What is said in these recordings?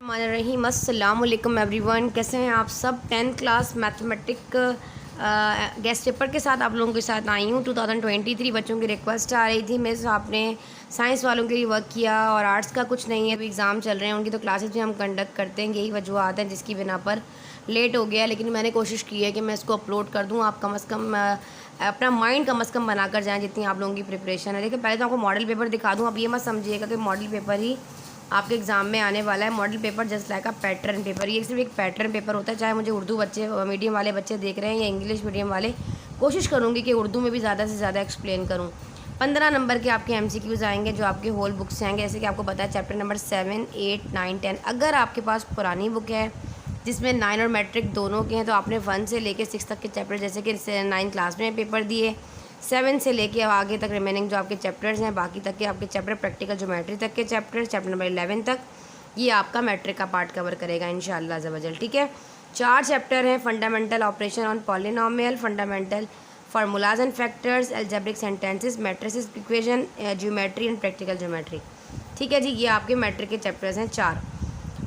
रहीम अस्सलाम वालेकुम एवरीवन, कैसे हैं आप सब। 10th class mathematic guest paper के साथ आप लोगों के साथ आई हूँ। 2023 बच्चों की रिक्वेस्ट आ रही थी। मिस आपने साइंस वालों के लिए वर्क किया और आर्ट्स का कुछ नहीं है, अभी एग्ज़ाम चल रहे हैं उनकी, तो क्लासेस भी हम कंडक्ट करते हैं। यही वजूहत हैं जिसकी बिना पर लेट हो गया, लेकिन मैंने कोशिश की है कि मैं इसको अपलोड कर दूँ। आप कम अज़ कम अपना माइंड कम अज़ कम बना कर जाएँ जितनी आप लोगों की प्रिपरेशन है। देखिए, पहले तो आपको मॉडल पेपर दिखा दूँ। आप ये मत समझिएगा कि मॉडल पेपर ही आपके एग्ज़ाम में आने वाला है। Model paper just like a pattern paper, ये सिर्फ एक पैटर्न पेपर होता है। चाहे मुझे उर्दू बच्चे मीडियम वाले बच्चे देख रहे हैं या इंग्लिश मीडियम वाले, कोशिश करूँगी कि उर्दू में भी ज़्यादा से ज़्यादा एक्सप्लेन करूँ। 15 नंबर के आपके MCQs आएंगे जो आपके होल बुक से आएंगे। जैसे कि आपको पता है चैप्टर नंबर 7, 8, 9, 10। अगर आपके पास पुरानी बुक है जिसमें 9 और मैट्रिक दोनों के हैं, तो आपने 1 से लेकर 6 तक के चैप्टर, जैसे कि 9 क्लास में पेपर दिए, 7 से लेके आगे तक रिमेनिंग जो आपके चैप्टर्स हैं, बाकी तक के आपके चैप्टर, प्रैक्टिकल ज्योमेट्री तक के चैप्टर, चैप्टर नंबर 11 तक, ये आपका मैट्रिक का पार्ट कवर करेगा इंशाअल्लाह अज़्ज़ा-वजल। ठीक है, 4 चैप्टर हैं। Fundamental operation on polynomial, fundamental formulas and factors, algebraic sentences, matrices equation, geometry and practical geometry. ठीक है जी, ये आपके मैट्रिक के चैप्टर्स हैं 4।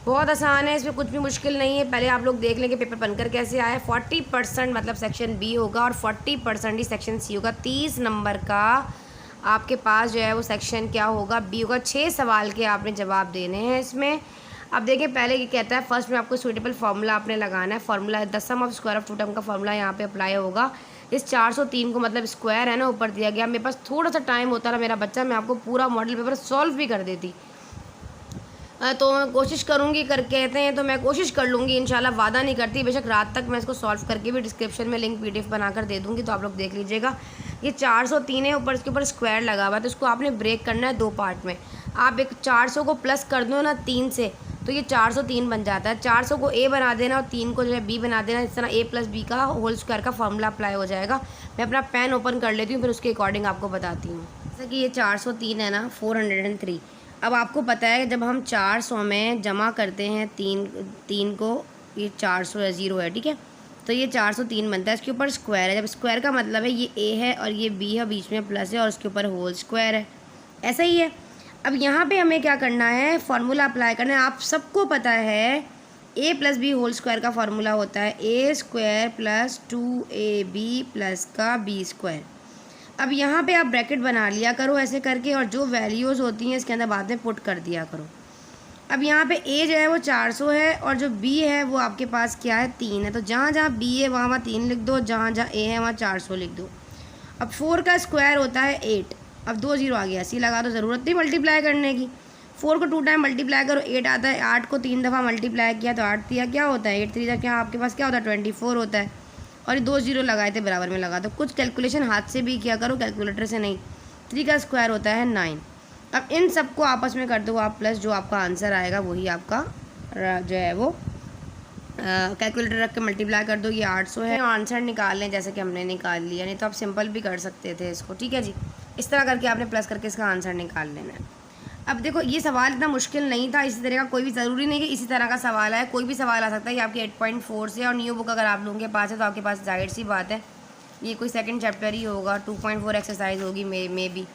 बहुत आसान है, इसमें कुछ भी मुश्किल नहीं है। पहले आप लोग देख लें कि पेपर बनकर कैसे आया है। 40% मतलब सेक्शन बी होगा और 40% ही सेक्शन सी होगा। 30 नंबर का आपके पास जो है वो सेक्शन क्या होगा, बी होगा। 6 सवाल के आपने जवाब देने हैं इसमें। अब देखिए, पहले ये कहता है फर्स्ट में आपको सूटेबल फार्मूला आपने लगाना है। Formula the sum of square of two term का फार्मूला यहाँ पे अप्लाई होगा। इस 403 को मतलब स्क्वायर है ना, ऊपर दिया गया। मेरे पास थोड़ा सा टाइम होता ना मेरा बच्चा, मैं आपको पूरा मॉडल पेपर सॉल्व भी कर देती। तो मैं कोशिश करूँगी कर कहते हैं तो मैं कोशिश कर लूँगी इंशाल्लाह, वादा नहीं करती। बेशक रात तक मैं इसको सॉल्व करके भी डिस्क्रिप्शन में लिंक PDF बनाकर दे दूँगी, तो आप लोग देख लीजिएगा। ये 403 है, ऊपर इसके ऊपर स्क्वायर लगा हुआ है, तो इसको आपने ब्रेक करना है 2 पार्ट में। आप एक 400 को प्लस कर दो ना 3 से, तो ये 403 बन जाता है। 400 को A बना देना और 3 को जो है B बना देना। इस तरह A + B का होल स्क्वायर का फार्मूला अप्लाई हो जाएगा। मैं अपना पेन ओपन कर लेती हूँ, फिर उसके अकॉर्डिंग आपको बताती हूँ। जैसे कि ये 403 है ना, 403। अब आपको पता है जब हम 400 में जमा करते हैं तीन को, ये 400 है, 0 है, ठीक है, तो ये 403 बनता है। इसके ऊपर स्क्वायर है। जब स्क्वायर का मतलब है ये A है और ये B है, बीच में प्लस है और उसके ऊपर होल स्क्वायर है। ऐसा ही है। अब यहाँ पे हमें क्या करना है, फार्मूला अप्लाई करना है। आप सबको पता है A + B होल स्क्वायर का फार्मूला होता है A² + 2AB प्लस का B²। अब यहाँ पे आप ब्रैकेट बना लिया करो ऐसे करके, और जो वैल्यूज़ होती हैं इसके अंदर बाद में पुट कर दिया करो। अब यहाँ पे A जो है वो 400 है और जो B है वो आपके पास क्या है, 3 है। तो जहाँ जहाँ B है वहाँ वहाँ 3 लिख दो, जहाँ जहाँ A है वहाँ 400 लिख दो। अब 4 का स्क्वायर होता है 8। अब 2 0 आ गया, ऐसे लगा दो, ज़रूरत नहीं मल्टीप्लाई करने की। 4 को 2 टाइम मल्टीप्लाई करो, 8 आता है। 8 को 3 दफ़ा मल्टीप्लाई किया तो 8 दिया, क्या होता है 8 3 का, क्या आपके पास क्या होता है 24 होता है। और ये 2 0 लगाए थे बराबर में लगा दो। कुछ कैलकुलेशन हाथ से भी किया करो, कैलकुलेटर से नहीं। 3 का स्क्वायर होता है 9। अब इन सबको आपस में कर दो आप, प्लस जो आपका आंसर आएगा वही आपका जो है वो कैलकुलेटर रख के मल्टीप्लाई कर दो। ये 800 है। आंसर निकाल लें जैसे कि हमने निकाल लिया, नहीं तो आप सिंपल भी कर सकते थे इसको। ठीक है जी, इस तरह करके आपने प्लस करके इसका आंसर निकाल लेना है। अब देखो, ये सवाल इतना मुश्किल नहीं था। इसी तरह का कोई भी, ज़रूरी नहीं कि इसी तरह का सवाल है, कोई भी सवाल आ सकता है। ये आपकी 8.4 से, और न्यू बुक अगर आप लोगों के पास है तो आपके पास जाहिर सी बात है ये कोई सेकंड चैप्टर ही होगा। 2.4 एक्सरसाइज होगी मे बी,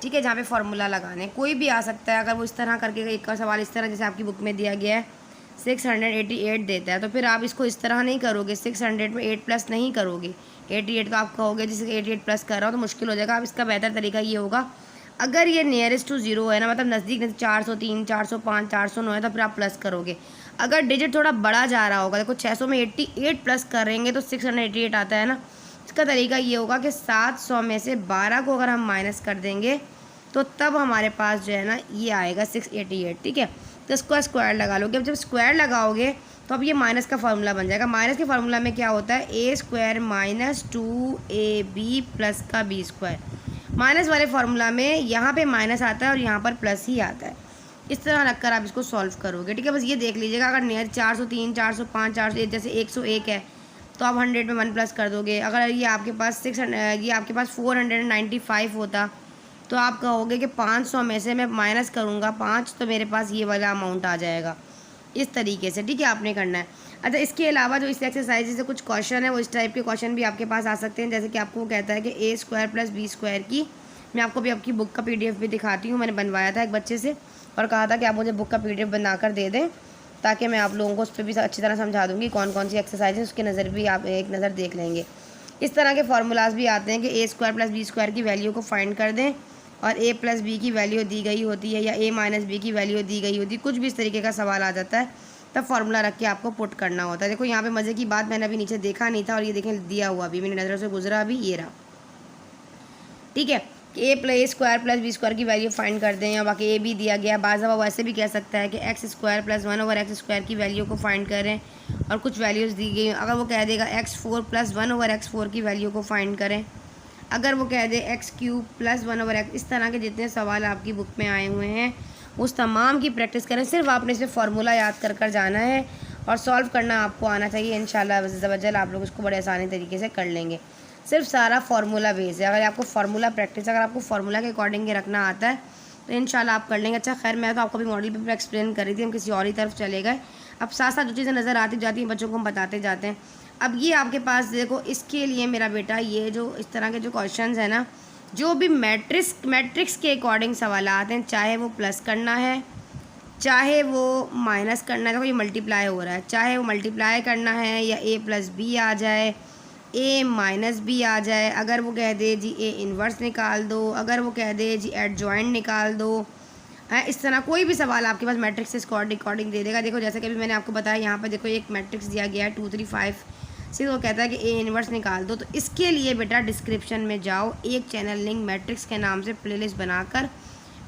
ठीक है, जहाँ पे फार्मूला लगाने कोई भी आ सकता है। अगर वो इस तरह करके एक का सवाल इस तरह जैसे आपकी बुक में दिया गया है 688 देता है, तो फिर आप इसको इस तरह नहीं करोगे। 600 में 8 प्लस नहीं करोगे, 88 का आप कहोगे जिसे 88 प्लस कर रहा हो तो मुश्किल हो जाएगा। अब इसका बेहतर तरीका ये होगा, अगर ये नियरेस्ट टू 0 है ना, मतलब नज़दीक 403, 405, 409 है, तो फिर आप प्लस करोगे। अगर डिजिट थोड़ा बड़ा जा रहा होगा, देखो 600 में 88 प्लस करेंगे तो 688 आता है ना। इसका तरीका ये होगा कि 700 में से 12 को अगर हम माइनस कर देंगे तो तब हमारे पास जो है ना ये आएगा 688। ठीक है, तो इसको स्क्वायर लगा लोगे। अब जब स्क्वायर लगाओगे तो अब ये माइनस का फार्मूला बन जाएगा। माइनस के फार्मूला में क्या होता है, A² - 2AB प्लस का B²। माइनस वाले फार्मूला में यहाँ पे माइनस आता है और यहाँ पर प्लस ही आता है। इस तरह रखकर आप इसको सॉल्व करोगे। ठीक है, बस ये देख लीजिएगा, अगर नियर 403, 405, 401 जैसे 101 है तो आप 100 में 1 प्लस कर दोगे। अगर ये आपके पास 495 होता तो आप कहोगे कि 500 में से मैं माइनस करूँगा 5, तो मेरे पास ये वाला अमाउंट आ जाएगा। इस तरीके से, ठीक है, आपने करना है। अच्छा, इसके अलावा जो इस एक्सरसाइज से कुछ क्वेश्चन है वो इस टाइप के क्वेश्चन भी आपके पास आ सकते हैं। जैसे कि आपको कहता है कि A² + B² की, मैं आपको भी आपकी बुक का PDF भी दिखाती हूँ। मैंने बनवाया था एक बच्चे से और कहा था कि आप मुझे बुक का PDF बनाकर दे दें, ताकि मैं आप लोगों को उस पर भी अच्छी तरह समझा दूँगी कौन कौन सी एक्सरसाइज है, उसकी नज़र भी आप एक नज़र देख लेंगे। इस तरह के फार्मूलाज भी आते हैं कि ए स्क्वायर प्लस बी स्क्वायर की वैल्यू को फाइंड कर दें और ए प्लस बी की वैल्यू दी गई होती है या ए माइनस बी की वैल्यू दी गई होती है, कुछ भी इस तरीके का सवाल आ जाता है तब फार्मूला रख के आपको पुट करना होता है। देखो यहाँ पे मज़े की बात, मैंने अभी नीचे देखा नहीं था और ये देखें दिया हुआ अभी मेरी नज़रों से गुजरा, अभी ये रहा। ठीक है कि A plus square plus B square की वैल्यू फाइंड कर दें, या बाकी ए भी दिया गया। बाज़ दफ़ा वैसे भी कह सकता है कि x square plus 1/x square की वैल्यू को फाइंड करें और कुछ वैल्यूज़ दी गई। अगर वो कह देगा x4 प्लस 1/x4 की वैल्यू को फाइंड करें, अगर वो कह दे x³ प्लस 1/x, इस तरह के जितने सवाल आपकी बुक में आए हुए हैं उस तमाम की प्रैक्टिस करें। सिर्फ आपने इसमें फार्मूला याद कर कर जाना है और सॉल्व करना आपको आना चाहिए। इंशाल्लाह अज़्ज़ आप लोग इसको बड़े आसानी तरीके से कर लेंगे। सिर्फ सारा फार्मूला बेस है। अगर आपको फार्मूला प्रैक्टिस, अगर आपको फार्मूला के अकॉर्डिंग ही रखना आता है तो इंशाल्लाह आप कर लेंगे। अच्छा खैर, मैं तो आपको भी मॉडल पेपर एक्सप्लेन कर रही थी, हम किसी और ही तरफ चले गए। अब साथ साथ जो चीज़ें नज़र आती जाती हैं बच्चों को हम बताते जाते हैं। अब ये आपके पास देखो, इसके लिए मेरा बेटा ये जो इस तरह के जो क्वेश्चंस है ना, जो भी मैट्रिक्स के अकॉर्डिंग सवाल आते हैं, चाहे वो प्लस करना है चाहे वो माइनस करना है, देखो ये मल्टीप्लाई हो रहा है, चाहे वो मल्टीप्लाई करना है या ए प्लस बी आ जाए, ए माइनस बी आ जाए, अगर वो कह दे जी ए इन्वर्स निकाल दो, अगर वो कह दे जी एडजॉइंट निकाल दो, है इस तरह कोई भी सवाल आपके पास मैट्रिक्स से अकॉर्डिंग दे देगा। देखो जैसे कि अभी मैंने आपको बताया, यहाँ पर देखो एक मैट्रिक्स दिया गया है 2 3 5 6, वो कहता है कि ए इन्वर्स निकाल दो। तो इसके लिए बेटा डिस्क्रिप्शन में जाओ, एक चैनल लिंक मैट्रिक्स के नाम से प्लेलिस्ट बनाकर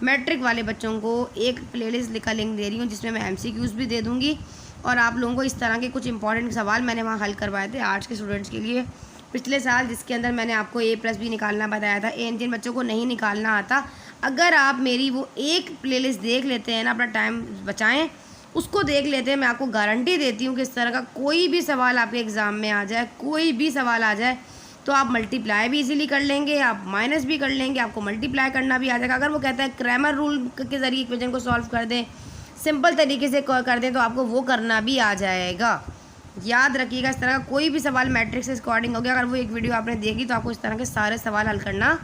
मैट्रिक वाले बच्चों को एक प्लेलिस्ट का लिंक दे रही हूँ, जिसमें मैं MCQs भी दे दूँगी और आप लोगों को इस तरह के कुछ इंपॉर्टेंट सवाल मैंने वहाँ हल करवाए थे आर्ट्स के स्टूडेंट्स के लिए पिछले साल, जिसके अंदर मैंने आपको ए प्लस बी निकालना बताया था। जिन बच्चों को नहीं निकालना आता, अगर आप मेरी वो एक प्लेलिस्ट देख लेते हैं ना, अपना टाइम बचाएं, उसको देख लेते हैं, मैं आपको गारंटी देती हूँ कि इस तरह का कोई भी सवाल आपके एग्ज़ाम में आ जाए, कोई भी सवाल आ जाए तो आप मल्टीप्लाई भी इजीली कर लेंगे, आप माइनस भी कर लेंगे, आपको मल्टीप्लाई करना भी आ जाएगा। अगर वो कहता है क्रैमर रूल के ज़रिए इक्वेशन को सॉल्व कर दें, सिंपल तरीके से कर दें, तो आपको वो करना भी आ जाएगा। याद रखिएगा, इस तरह का कोई भी सवाल मैट्रिक्स से अकॉर्डिंग हो गया, अगर वो एक वीडियो आपने देखी तो आपको इस तरह के सारे सवाल हल करना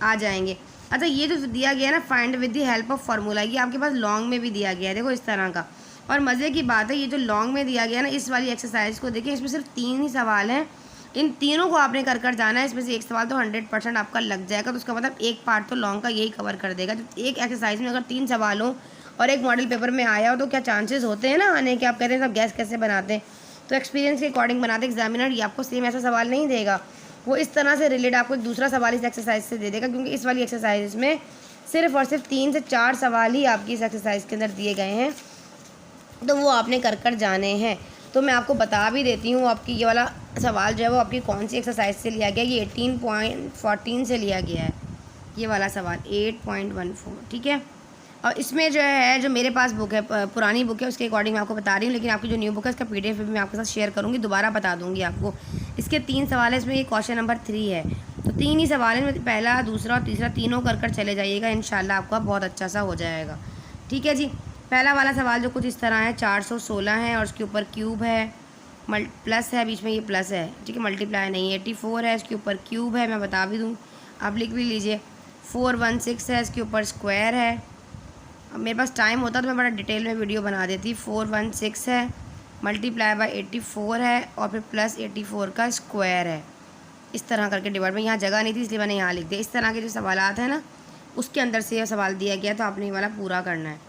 आ जाएंगे। अच्छा, ये जो दिया गया है ना, find with the help of formula, ये आपके पास लॉन्ग में भी दिया गया है, देखो इस तरह का। और मज़े की बात है, ये जो लॉन्ग में दिया गया है ना, इस वाली एक्सरसाइज को देखिए, इसमें सिर्फ 3 ही सवाल हैं, इन तीनों को आपने कर कर जाना है। इसमें से एक सवाल तो 100% आपका लग जाएगा, तो उसका मतलब एक पार्ट तो लॉन्ग का यही कवर कर देगा। तो एक एक्सरसाइज में अगर 3 सवाल हो और एक मॉडल पेपर में आया हो तो क्या चांसेस होते हैं ना आने के। आप कहते हैं सब गैस कैसे बनाते हैं, तो एक्सपीरियंस के अकॉर्डिंग बनाते एग्जामिनर, ये आपको सेम ऐसा सवाल नहीं देगा, वो इस तरह से रिलेट आपको एक दूसरा सवाल इस एक्सरसाइज से दे देगा, क्योंकि इस वाली एक्सरसाइज में सिर्फ और सिर्फ 3 से 4 सवाल ही आपकी इस एक्सरसाइज के अंदर दिए गए हैं, तो वो आपने कर कर जाने हैं। तो मैं आपको बता भी देती हूँ, आपकी ये वाला सवाल जो है वो आपकी कौन सी एक्सरसाइज से लिया गया, ये 18.14 से लिया गया है, ये वाला सवाल 8.14, ठीक है। और इसमें जो है, जो मेरे पास बुक है, पुरानी बुक है, उसके अकॉर्डिंग मैं आपको बता रही हूँ, लेकिन आपकी जो न्यू बुक है उसका PDF भी मैं आपके साथ शेयर करूँगी, दोबारा बता दूँगी आपको। इसके 3 सवाल है, इसमें ये क्वेश्चन नंबर 3 है, तो 3 ही सवाल है, पहला दूसरा और तीसरा तीनों कर कर चले जाइएगा, इंशाल्लाह आपका बहुत अच्छा सा हो जाएगा। ठीक है जी। पहला वाला सवाल जो कुछ इस तरह है, 416 है और उसके ऊपर क्यूब है, प्लस है, बीच में ये प्लस है, ठीक है, मल्टीप्लाई नहीं। 84 है, इसके ऊपर क्यूब है, मैं बता भी दूँ, आप लिख भी लीजिए। 416 है, इसके ऊपर स्क्वायर है। अब मेरे पास टाइम होता तो मैं बड़ा डिटेल में वीडियो बना देती। 416 है, मल्टीप्लाई बाय 84 है और फिर प्लस 84 का स्क्वायर है, इस तरह करके डिवाइड में। यहाँ जगह नहीं थी इसलिए मैंने यहाँ लिख दिया। इस तरह के जो सवालात हैं ना, उसके अंदर से ये सवाल दिया गया, तो आपने ये वाला पूरा करना है।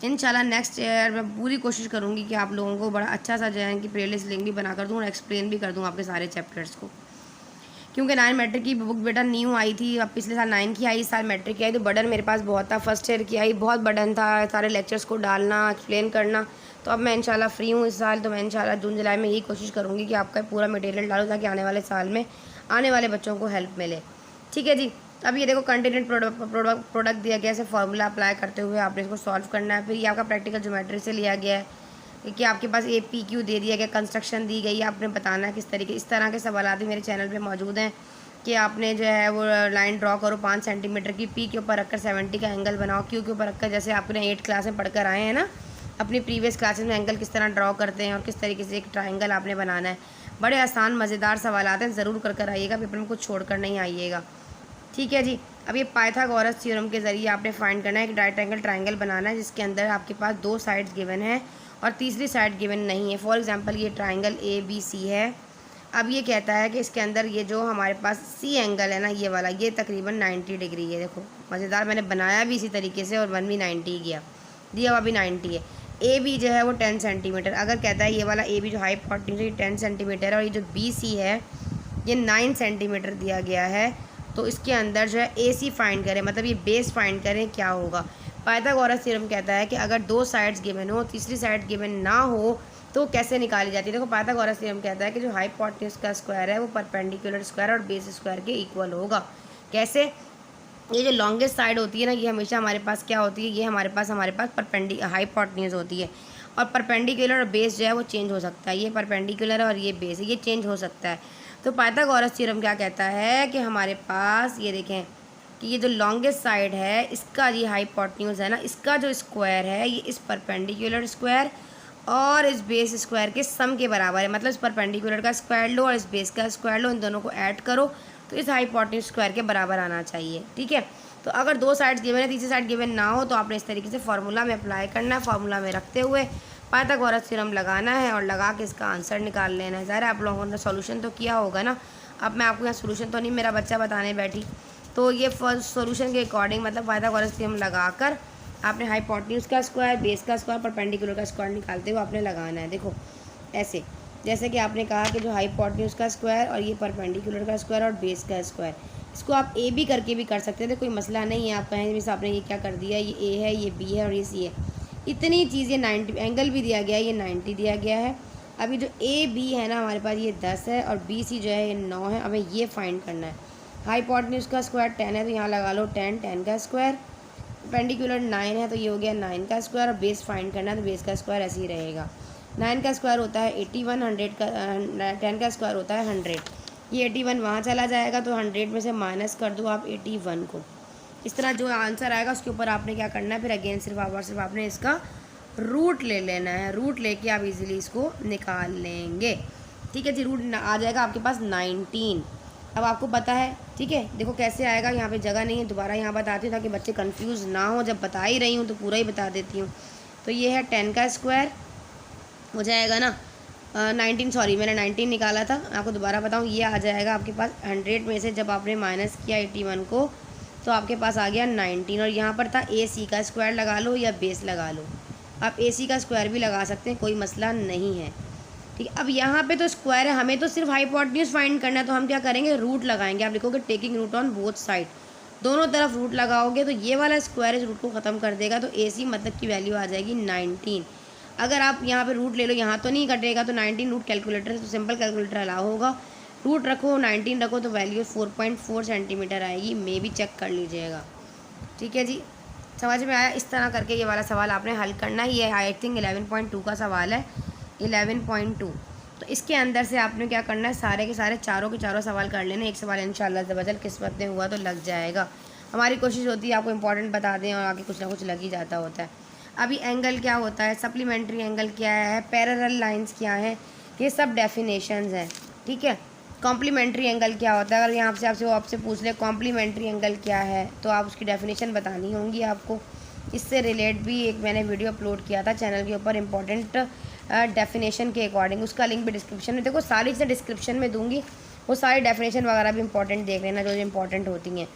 इंशाल्लाह नेक्स्ट ईयर मैं पूरी कोशिश करूँगी कि आप लोगों को बड़ा अच्छा सा जो है कि प्लेलिस्ट लिंक भी बना कर दूँ और एक्सप्लेन भी कर दूँ आपके सारे चैप्टर्स को, क्योंकि 9 मैट्रिक की बुक बेटा न्यू आई थी, अब पिछले साल 9 की आई, इस साल मैट्रिक की आई, तो बर्डन मेरे पास बहुत था। फर्स्ट ईयर की आई, बहुत बर्डन था, सारे लेक्चर्स को डालना, एक्सप्लेन करना। तो अब मैं इंशाल्लाह फ्री हूँ इस साल, तो मैं इंशाल्लाह जून जुलाई में यही कोशिश करूँगी कि आपका पूरा मटेरियल डालूँ, ताकि आने वाले साल में आने वाले बच्चों को हेल्प मिले। ठीक है जी। अब ये देखो कंटिन्यूड प्रोडक्ट दिया गया है, फार्मूला अप्लाई करते हुए आपने इसको सॉल्व करना है। फिर ये आपका प्रैक्टिकल ज्योमेट्री से लिया गया है कि आपके पास APQ दे दिया गया, कंस्ट्रक्शन दी गई है, आपने बताना है किस तरीके। इस तरह के सवाल भी मेरे चैनल पे मौजूद हैं कि आपने जो है वो लाइन ड्रॉ करो 5 सेंटीमीटर की, P के ऊपर रखकर 70 का एंगल बनाओ, Q के ऊपर रखकर, जैसे आपने 8 क्लास में पढ़कर आए हैं ना, अपनी प्रीवियस क्लासेस में एंगल किस तरह ड्रॉ करते हैं और किस तरीके से एक ट्राइंगल आपने बनाना है। बड़े आसान मज़ेदार सवाल आते हैं, ज़रूर कर आइएगा, पेपर में कुछ छोड़ कर नहीं आइएगा। ठीक है जी। अब ये पाइथागोरस थ्योरम के ज़रिए आपने फाइंड करना है कि राइट एंगल ट्राइंगल बनाना है, जिसके अंदर आपके पास 2 साइड्स गिवन है और तीसरी साइड गिवन नहीं है। फॉर एग्जांपल ये ट्राइंगल ABC है। अब ये कहता है कि इसके अंदर ये जो हमारे पास C एंगल है ना, ये वाला, ये तकरीबन 90 डिग्री है। देखो मज़ेदार, मैंने बनाया भी इसी तरीके से और 1 भी 90 गया, दिया हुआ भी 90 है। AB जो है वो 10 सेंटीमीटर। अगर कहता है ये वाला AB जो हाइपोटेन्यूज है 10 सेंटीमीटर है और ये जो BC है ये 9 सेंटीमीटर दिया गया है, तो इसके अंदर जो है AC फाइंड करें, मतलब ये बेस फाइंड करें, क्या होगा। पाइथागोरस थ्योरम कहता है कि अगर 2 साइड्स गिवन हो, तीसरी साइड गिवन ना हो, तो कैसे निकाली जाती है। देखो पाइथागोरस थ्योरम कहता है कि जो हाइपोटेन्यूज का स्क्वायर है वो परपेंडिकुलर स्क्वायर और बेस स्क्वायर के इक्वल होगा। कैसे, ये जो लॉन्गेस्ट साइड होती है ना, ये हमेशा हमारे पास क्या होती है, ये हमारे पास हाइपोटेन्यूज होती है, और परपेंडिकुलर और बेस जो है वो चेंज हो सकता है। ये परपेंडिकुलर है और ये बेस है, ये चेंज हो सकता है। तो पाइथागोरस थ्योरम क्या कहता है कि हमारे पास ये देखें कि ये जो लॉन्गेस्ट साइड है इसका ये हाइपोटेन्यूज है ना, इसका जो स्क्वायर है ये इस परपेंडिकुलर स्क्वायर और इस बेस स्क्वायर के सम के बराबर है। मतलब इस परपेंडिकुलर का स्क्वायर लो और इस बेस का स्क्वायर लो, इन दोनों को ऐड करो तो इस हाइपोटेन्यूज स्क्वायर के बराबर आना चाहिए। ठीक है, तो अगर 2 साइड्स गिवन है, तीसरी साइड गिवन ना हो, तो आपने इस तरीके से फार्मूला में अप्लाई करना है। फार्मूला में रखते हुए पाइथागोरस थ्योरम लगाना है और लगा के इसका आंसर निकाल लेना है। ज़ाहिर है आप लोगों ने सोल्यूशन तो किया होगा ना। अब मैं आपको यहाँ सोल्यूशन तो नहीं, मेरा बच्चा बताने बैठी, तो ये फर्स्ट सोल्यूशन के अकॉर्डिंग मतलब पाइथागोरस थ्योरम लगाकर आपने हाइपोटेन्यूज का स्क्वायर, बेस का स्क्वायर, परपेंडिकुलर का स्क्वायर निकालते हुए आपने लगाना है। देखो ऐसे, जैसे कि आपने कहा कि जो हाइपोटेन्यूज का स्क्वायर और ये परपेंडिकुलर का स्क्वायर और बेस का स्क्वायर, इसको आप AB करके भी कर सकते थे, कोई मसला नहीं है। आप कहें जैसे आपने ये क्या कर दिया, ये A है, ये B है और ये C है, इतनी चीज़ें 90 एंगल भी दिया गया है, ये 90 दिया गया है। अभी जो AB है ना हमारे पास ये 10 है और BC जो है ये 9 है। हमें ये फाइंड करना है। हाइपोटेन्यूज का स्क्वायर 10 है तो यहाँ लगा लो 10 का स्क्वायर, परपेंडिकुलर 9 है तो ये हो गया 9 का स्क्वायर, और बेस फाइंड करना है तो बेस का स्क्वायर ऐसे ही रहेगा। 9 का स्क्वायर होता है 81, 100 का 10 का स्क्वायर होता है 100। ये 81 वहाँ चला जाएगा तो 100 में से माइनस कर दो आप 81 को। इस तरह जो आंसर आएगा उसके ऊपर आपने क्या करना है, फिर अगेन सिर्फ आपने इसका रूट ले लेना है। रूट लेके आप इजीली इसको निकाल लेंगे। ठीक है जी, रूट आ जाएगा आपके पास 19। अब आपको पता है, ठीक है। देखो कैसे आएगा, यहाँ पे जगह नहीं है, दोबारा यहाँ बताती हूँ ताकि बच्चे कंफ्यूज ना हो। जब बता ही रही हूँ तो पूरा ही बता देती हूँ। तो ये है 10 का स्क्वायर हो जाएगा ना 19, सॉरी मैंने 19 निकाला था, आपको दोबारा बताऊँ, ये आ जाएगा आपके पास 100 में से जब आपने माइनस किया 81 को तो आपके पास आ गया 19। और यहाँ पर था AC का स्क्वायर लगा लो या बेस लगा लो, आप AC का स्क्वायर भी लगा सकते हैं, कोई मसला नहीं है। ठीक है, अब यहाँ पे तो स्क्वायर है, हमें तो सिर्फ हाइपोटेन्यूज फाइंड करना है, तो हम क्या करेंगे, रूट लगाएंगे। आप लिखोगे taking root on both side, दोनों तरफ रूट लगाओगे तो ये वाला स्क्वायर इस रूट को ख़त्म कर देगा, तो AC मतलब की वैल्यू आ जाएगी 19। अगर आप यहाँ पे रूट ले लो, यहाँ तो नहीं कटेगा, तो 19 रूट कैलकुलेटर है तो सिंपल कैलकुलेटर अलाउ होगा। रूट रखो 19 रखो तो वैल्यू 4.4 सेंटीमीटर आएगी, मे भी चेक कर लीजिएगा। ठीक है जी, समझ में आया। इस तरह करके ये वाला सवाल आपने हल करना है। ये आई थिंक 11.2 का सवाल है, 11.2। तो इसके अंदर से आपने क्या करना है, सारे के सारे चारों के चारों सवाल कर लेने। एक सवाल इंशाल्लाह ज़बरदस्त किस्मत में हुआ तो लग जाएगा। हमारी कोशिश होती है आपको इंपॉर्टेंट बता दें और आगे कुछ ना कुछ लग ही जाता होता है। अभी एंगल क्या होता है, सप्लीमेंट्री एंगल क्या है, पैरेलल लाइंस क्या हैं, ये सब डेफिनेशंस हैं। ठीक है, कॉम्प्लीमेंट्री एंगल क्या होता है, अगर यहाँ से आपसे पूछ ले कॉम्प्लीमेंट्री एंगल क्या है तो आप उसकी डेफिनेशन बतानी होंगी आपको। इससे रिलेट भी एक मैंने वीडियो अपलोड किया था चैनल के ऊपर इंपॉर्टेंट डेफिनेशन के अकॉर्डिंग, उसका लिंक भी डिस्क्रिप्शन में, देखो सारी चीज़ें डिस्क्रिप्शन में दूंगी, वो सारी डेफिनेशन वगैरह भी इंपॉर्टेंट देख लेना जो इंपॉर्टेंट होती हैं।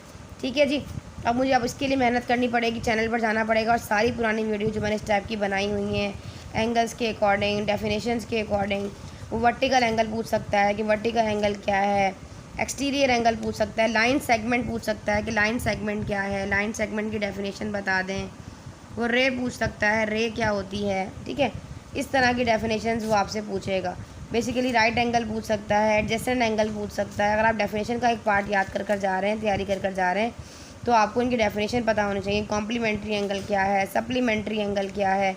ठीक है जी, अब मुझे अब इसके लिए मेहनत करनी पड़ेगी, चैनल पर जाना पड़ेगा और सारी पुरानी वीडियो जो मैंने इस टाइप की बनाई हुई हैं एंगल्स के अकॉर्डिंग, डेफिनेशंस के अकॉर्डिंग, वो वर्टिकल एंगल पूछ सकता है कि वर्टिकल एंगल क्या है, एक्सटीरियर एंगल पूछ सकता है, लाइन सेगमेंट पूछ सकता है कि लाइन सेगमेंट क्या है, लाइन सेगमेंट की डेफिनेशन बता दें, वो रे पूछ सकता है रे क्या होती है। ठीक है, इस तरह की डेफिनेशंस वो आपसे पूछेगा। बेसिकली राइट एंगल पूछ सकता है, एडजेसेंट एंगल पूछ सकता है। अगर आप डेफिनेशन का एक पार्ट याद कर जा रहे हैं, तैयारी कर जा रहे हैं, तो आपको इनकी डेफिनेशन पता होनी चाहिए। कॉम्प्लीमेंट्री एंगल क्या है, सप्लीमेंट्री एंगल क्या है,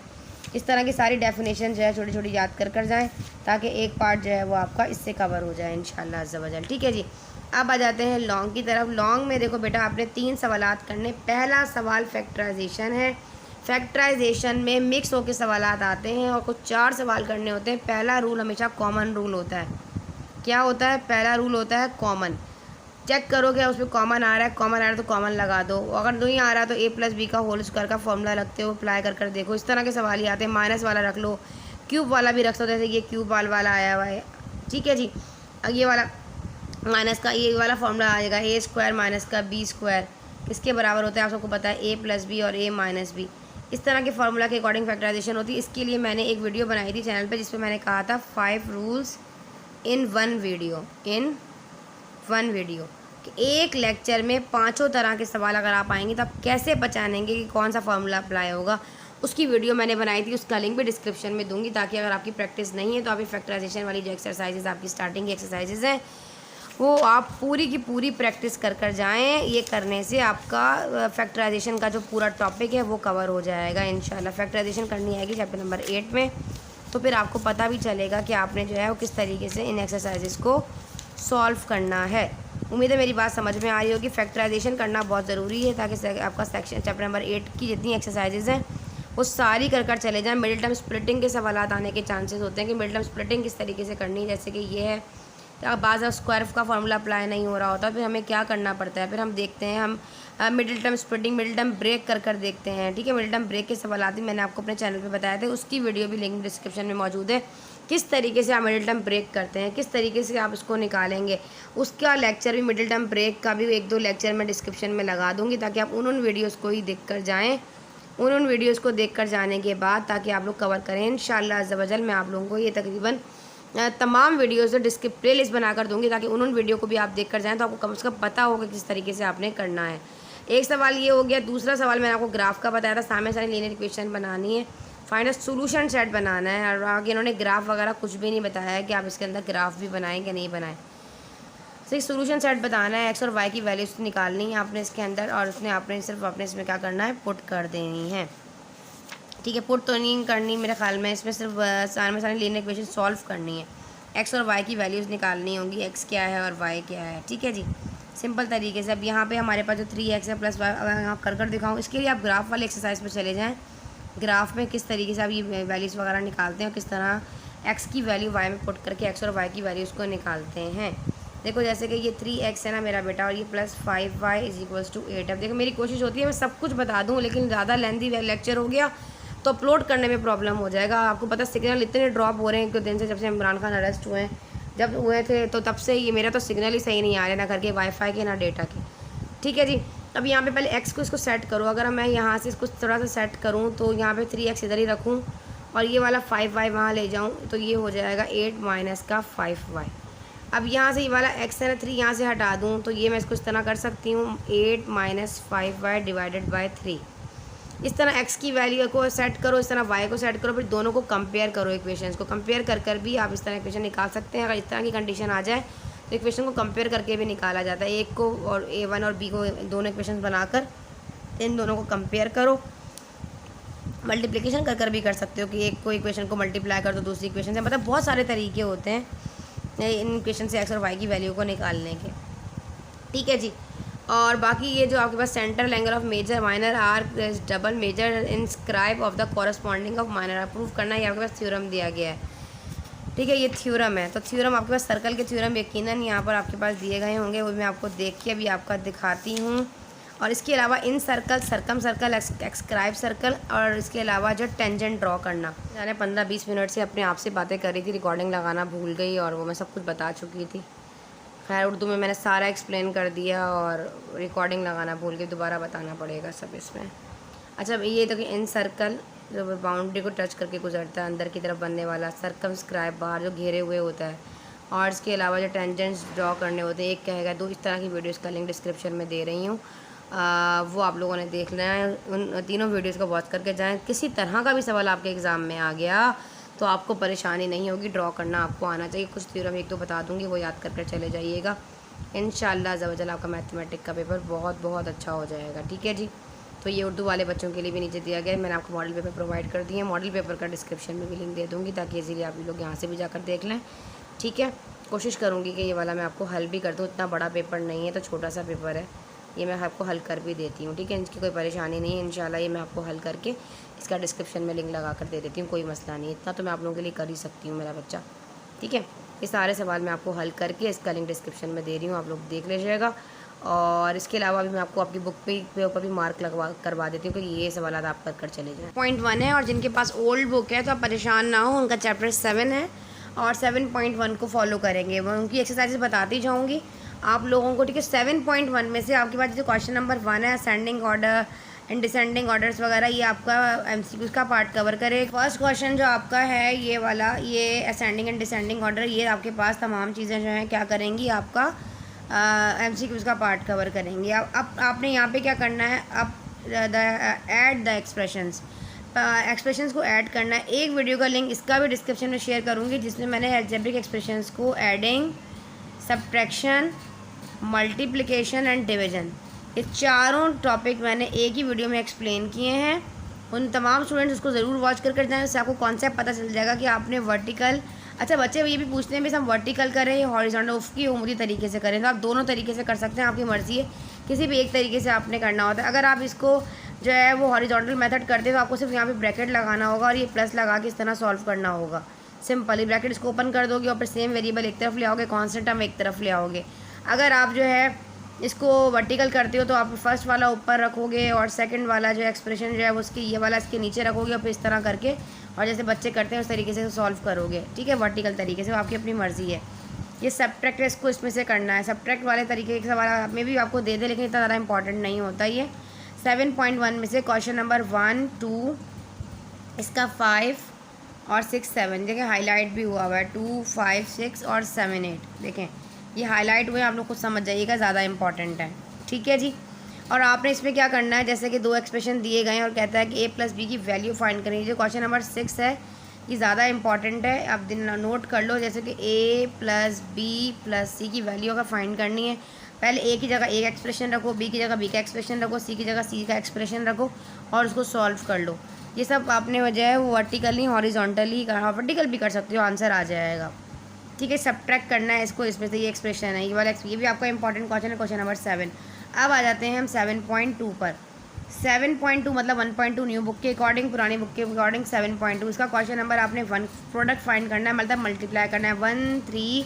इस तरह की सारी डेफिनेशन जो है छोटी छोटी याद कर जाएं ताकि एक पार्ट जो है वो आपका इससे कवर हो जाए इंशाल्लाह अज़्ज़ा वजल। ठीक है जी, अब आ जाते हैं लॉन्ग की तरफ। लॉन्ग में देखो बेटा आपने 3 सवालात करने। पहला सवाल फैक्टराइजेशन है। फैक्टराइजेशन में मिक्स होकर सवालात आते हैं और कुछ 4 सवाल करने होते हैं। पहला रूल हमेशा कॉमन रूल होता है। क्या होता है, पहला रूल होता है कॉमन। चेक करो क्या उसमें कॉमन आ रहा है, कॉमन आ रहा है तो कॉमन लगा दो, अगर नहीं आ रहा तो ए प्लस बी का होल स्क्वायर का फॉर्मूला रखते हो, अप्लाई कर देखो। इस तरह के सवाल ही आते हैं। माइनस वाला रख लो, क्यूब वाला भी रख सकते हो, जैसे ये क्यूब वाला आया हुआ है, ठीक है जी। अब ये वाला माइनस का ये वाला फॉर्मूला आएगा, ए स्क्वायर माइनस का बी स्क्वायर किसके बराबर होता है, आप सबको पता है, ए प्लस बी और ए माइनस बी। इस तरह के फार्मूला के अकॉर्डिंग फैक्टराइजेशन होती है। इसके लिए मैंने एक वीडियो बनाई थी चैनल पे, जिसपे मैंने कहा था 5 रूल्स इन वन वीडियो कि एक लेक्चर में 5 तरह के सवाल अगर आप आएंगे तो आप कैसे पहचानेंगे कि कौन सा फार्मूला अप्लाई होगा। उसकी वीडियो मैंने बनाई थी, उसका लिंक भी डिस्क्रिप्शन में दूंगी, ताकि अगर आपकी प्रैक्टिस नहीं है तो आप ये फैक्टराइजेशन वाली जो एक्सरसाइजेज आपकी स्टार्टिंग की एक्सरसाइजेज हैं वो आप पूरी की पूरी प्रैक्टिस कर जाएं। ये करने से आपका फैक्टराइजेशन का जो पूरा टॉपिक है वो कवर हो जाएगा इंशाल्लाह। फैक्टराइजेशन करनी आएगी चैप्टर नंबर 8 में, तो फिर आपको पता भी चलेगा कि आपने जो है वो किस तरीके से इन एक्सरसाइजेस को सॉल्व करना है। उम्मीद है मेरी बात समझ में आ रही होगी। फैक्टराइजेशन करना बहुत ज़रूरी है ताकि आपका सेक्शन चैप्टर नंबर 8 की जितनी एक्सरसाइजेज हैं वो सारी कर चले जाएँ। मिडिल टर्म स्प्लिटिंग के सवाल आने के चांसेस होते हैं कि मिडिल टर्म स्प्लिटिंग किस तरीके से करनी है। जैसे कि ये है, तो बाज़ स्क्वायर का फार्मूला अप्लाई नहीं हो रहा होता, फिर हमें क्या करना पड़ता है, फिर हम देखते हैं, हम middle term splitting, middle term break कर देखते हैं, ठीक है। मिडिल टर्म ब्रेक के सवाल आते हैं, मैंने आपको अपने चैनल पे बताया था, उसकी वीडियो भी लिंक डिस्क्रिप्शन में मौजूद है। किस तरीके से आप मिडिल टर्म ब्रेक करते हैं, किस तरीके से आप इसको निकालेंगे, उसका लेक्चर भी, मिडिल टर्म ब्रेक का भी 1-2 लेक्चर मैं डिस्क्रिप्शन में लगा दूँगी, ताकि आप उन वीडियोज़ को ही देख कर जाएँ। उन वीडियोज़ को देख कर जाने के बाद ताकि आप लोग कवर करें इंशाअल्लाह अज़्ज़ा वजल। मैं आप लोगों को ये तकरीबन तमाम वीडियोज़ डिस्क्रिप प्ले लिस्ट बनाकर दूंगी, ताकि उन वीडियो को भी आप देख कर जाएँ तो आपको कम से कम पता होगा किस तरीके से आपने करना है। एक सवाल ये हो गया। दूसरा सवाल मैंने आपको ग्राफ का बताया था, सामने सारी लीनियर इक्वेशन बनानी है, फाइनल सोल्यूशन सेट बनाना है, और आगे इन्होंने ग्राफ वगैरह कुछ भी नहीं बताया है कि आप इसके अंदर ग्राफ भी बनाएं कि नहीं बनाएं। सिर्फ सोल्यूशन सेट बताना है, एक्स और वाई की वैल्यूज निकालनी है आपने इसके अंदर, और उसने आपने सिर्फ अपने इसमें क्या करना है, पुट कर देनी है, ठीक है। पुट तो नहीं करनी मेरे ख्याल में, इसमें सिर्फ सारे लीनियर इक्वेशन सॉल्व करनी है। एक्स और वाई की वैल्यूज़ निकालनी होंगी, एक्स क्या है और वाई क्या है, ठीक है जी, सिंपल तरीके से। अब यहाँ पे हमारे पास जो 3x है प्लस वाई, अगर यहाँ कर दिखाऊँ, इसके लिए आप ग्राफ वाले एक्सरसाइज पर चले जाएँ। ग्राफ में किस तरीके से आप ये वैल्यूज़ वगैरह निकालते हैं और किस तरह एक्स की वैल्यू वाई में पुट करके एक्स और वाई की वैल्यूज़ को निकालते हैं। देखो जैसे कि ये 3x है ना मेरा बेटा, और ये प्लस 5y = 8। अब देखो मेरी कोशिश होती है मैं सब कुछ बता दूँ, लेकिन ज़्यादा लेंथी लेक्चर हो गया तो अपलोड करने में प्रॉब्लम हो जाएगा। आपको पता सिग्नल इतने ड्रॉप हो रहे हैं कुछ दिन से, जब से इमरान खान अरेस्ट हुए हैं, जब हुए थे तो तब से ये मेरा तो सिग्नल ही सही नहीं आ रहे, ना घर के वाईफाई के ना डेटा के, ठीक है जी। अब यहाँ पे पहले एक्स को इसको सेट करो। अगर मैं यहाँ से इसको थोड़ा सा सेट करूँ तो यहाँ पे 3x इधर ही रखूँ और ये वाला 5y वहाँ ले जाऊँ, तो ये हो जाएगा 8 माइनस का 5y। अब यहाँ से ये वाला x है ना 3 यहाँ से हटा दूँ, तो ये मैं इसको इस तरह कर सकती हूँ, 8 माइनस 5y डिवाइडेड बाई 3। इस तरह x की वैल्यू को सेट करो, इस तरह y को सेट करो, फिर दोनों को कंपेयर करो, इक्वेशंस को कंपेयर कर भी आप इस तरह इक्वेशन निकाल सकते हैं। अगर इस तरह की कंडीशन आ जाए तो इक्वेशन को कंपेयर करके भी निकाला जाता है। एक को और a1 और b को दोनों इक्वेशन बनाकर इन दोनों को कंपेयर करो। मल्टीप्लिकेशन कर भी कर सकते हो कि एक को इक्वेशन को मल्टीप्लाई कर दो दूसरी इक्वेशन से, मतलब बहुत सारे तरीके होते हैं इन इक्वेशन से एक्स और वाई की वैल्यू को निकालने के, ठीक है जी। और बाकी ये जो आपके पास central angle of major minor arc double major inscribe of the corresponding of minor arc prove करना है, ये आपके पास थ्योरम दिया गया है, ठीक है। ये थ्योरम है, तो थ्योरम आपके पास सर्कल के थ्योरम यकीनन यहाँ पर आपके पास दिए गए होंगे, वो मैं आपको देख के अभी आपका दिखाती हूँ। और इसके अलावा इन सर्कल, सर्कम सर्कल, एक्सक्राइब सर्कल, और इसके अलावा जो टेंजेंट ड्रॉ करना। मैंने 15-20 मिनट से अपने आप से बातें कर रही थी, रिकॉर्डिंग लगाना भूल गई और वो मैं सब कुछ बता चुकी थी। खैर उर्दू में मैंने सारा एक्सप्लेन कर दिया और रिकॉर्डिंग लगाना भूल गई, दोबारा बताना पड़ेगा सब इसमें। अच्छा ये तो कि इन सर्कल जो बाउंड्री को टच करके गुजरता है अंदर की तरफ बनने वाला, सर्कमस्क्राइब बाहर जो घेरे हुए होता है, और इसके अलावा जो टेंजेंट्स ड्रॉ करने होते हैं, एक कहेगा दो, इस तरह की वीडियोस का लिंक डिस्क्रिप्शन में दे रही हूँ, वो आप लोगों ने देख लेना है। उन तीनों वीडियोस को वॉच करके जाएं। किसी तरह का भी सवाल आपके एग्ज़ाम में आ गया तो आपको परेशानी नहीं होगी, ड्रॉ करना आपको आना चाहिए। कुछ थ्योरम 1-2 बता दूंगी, वो याद कर चले जाइएगा। इंशाअल्लाह अज़्ज़ा वजल आपका मैथमेटिक का पेपर बहुत अच्छा हो जाएगा, ठीक है जी। तो ये उर्दू वाले बच्चों के लिए भी नीचे दिया गया है, मैंने आपको मॉडल पेपर प्रोवाइड कर दिए हैं। मॉडल पेपर का डिस्क्रिप्शन में भी लिंक दे दूँगी ताकि इजीली आप लोग यहाँ से भी जाकर देख लें, ठीक है। कोशिश करूँगी कि ये वाला मैं आपको हल भी कर दूँ, इतना बड़ा पेपर नहीं है, तो छोटा सा पेपर है, ये मैं आपको हल कर भी देती हूँ, ठीक है। इसकी कोई परेशानी नहीं है, इंशाल्लाह ये मैं आपको हल करके इसका डिस्क्रिप्शन में लिंक लगा कर दे देती हूँ, कोई मसला नहीं, इतना तो मैं आप लोगों के लिए कर ही सकती हूँ मेरा बच्चा, ठीक है। ये सारे सवाल मैं आपको हल करके इसका लिंक डिस्क्रिप्शन में दे रही हूँ, आप लोग देख लीजिएगा। और इसके अलावा भी मैं आपको आपकी बुक पे ऊपर भी मार्क करवा देती हूँ कि ये सवाल आप कर चले जाएँ। पॉइंट 1 है, और जिनके पास ओल्ड बुक है तो आप परेशान ना हो, उनका चैप्टर 7 है और 7.1 को फॉलो करेंगे। मैं उनकी एक्सरसाइज बताती जाऊँगी आप लोगों को, ठीक है। 7.1 में से आपके पास जो क्वेश्चन नंबर 1 है, ascending order and descending orders वगैरह, ये आपका MCQ का पार्ट कवर करे। फर्स्ट क्वेश्चन जो आपका है ये वाला, ये असेंडिंग एंड डिसेंडिंग ऑर्डर, ये आपके पास तमाम चीज़ें जो हैं क्या करेंगी, आपका MCQ का पार्ट कवर करेंगी। अब आपने यहाँ पे क्या करना है, अब ऐड द एक्सप्रेशंस, एक्सप्रेशंस को ऐड करना है। एक वीडियो का लिंक इसका भी डिस्क्रिप्शन में शेयर करूँगी जिसमें मैंने अलजेब्रिक एक्सप्रेशंस को adding, subtraction, multiplication and division, ये चारों टॉपिक मैंने एक ही वीडियो में एक्सप्लेन किए हैं। उन तमाम स्टूडेंट्स उसको ज़रूर वॉच कर जाएँ, उससे आपको कॉन्सेप्ट पता चल जाएगा कि आपने वर्टिकल, अच्छा बच्चे ये भी पूछते हैं भी हम वर्टिकल करें या हॉरिजॉन्टल, उसकी उम्री तरीके से करें, तो आप दोनों तरीके से कर सकते हैं, आपकी मर्ज़ी है, किसी भी एक तरीके से आपने करना होता है। अगर आप इसको जो है वो हॉरिजॉन्टल मेथड करते हैं तो आपको सिर्फ यहाँ पे ब्रैकेट लगाना होगा और ये प्लस लगा के इस तरह सॉल्व करना होगा। सिंपल ही ब्रैकेट इसको ओपन कर दोगे और फिर सेम वेरिएबल एक तरफ ले आओगे, कॉन्स्टेंट टर्म एक तरफ ले आओगे। अगर आप जो है इसको वर्टिकल करते हो तो आप फर्स्ट वाला ऊपर रखोगे और सेकंड वाला जो एक्सप्रेशन जो है वो उसके ये वाला इसके नीचे रखोगे और फिर इस तरह करके, और जैसे बच्चे करते हैं उस तरीके से सॉल्व करोगे, ठीक है, वर्टिकल तरीके से, आपकी अपनी मर्ज़ी है। ये सब्ट्रैक्ट है, इसको इसमें से करना है। सब्ट्रैक्ट वाले तरीके के सवाल में भी आपको दे दे, लेकिन इतना ज़्यादा इंपॉर्टेंट नहीं होता। ये 7.1 में से क्वेश्चन नंबर 1, 2, इसका 5 और 6, 7 देखिए हाईलाइट भी हुआ है, 2, 5, 6 और 7, 8 देखें ये हाईलाइट हुए, आप लोग खुद समझ जाइएगा, ज़्यादा इंपॉर्टेंट है, ठीक है जी। और आपने इसमें क्या करना है, जैसे कि 2 एक्सप्रेशन दिए गए हैं और कहता है कि a + b की वैल्यू फाइंड करनी है। जो क्वेश्चन नंबर 6 है ये ज़्यादा इंपॉर्टेंट है, आप दिन नोट कर लो, जैसे कि a + b + c की वैल्यू अगर फाइंड करनी है, पहले a की जगह a का एक्सप्रेशन रखो, b की जगह b का एक्सप्रेशन रखो, c की जगह c का एक्सप्रेशन रखो और उसको सॉल्व कर लो। ये सब आपने वजह है वो वर्टिकली हॉरिजॉन्टली, वर्टिकल भी कर सकते हो, आंसर आ जाएगा, ठीक है। सब्ट्रैक्ट करना है इसको इसमें से, ये एक्सप्रेशन है ये वाला, ये भी आपका इंपॉर्टेंट क्वेश्चन है, क्वेश्चन नंबर 7। अब आ जाते हैं हम 7.2 पर। 7.2 मतलब 1.2 न्यू बुक के अकॉर्डिंग, पुरानी बुक के अकॉर्डिंग 7.2, इसका क्वेश्चन नंबर आपने 1 प्रोडक्ट फाइंड करना है, मतलब मल्टीप्लाई करना है, 1, 3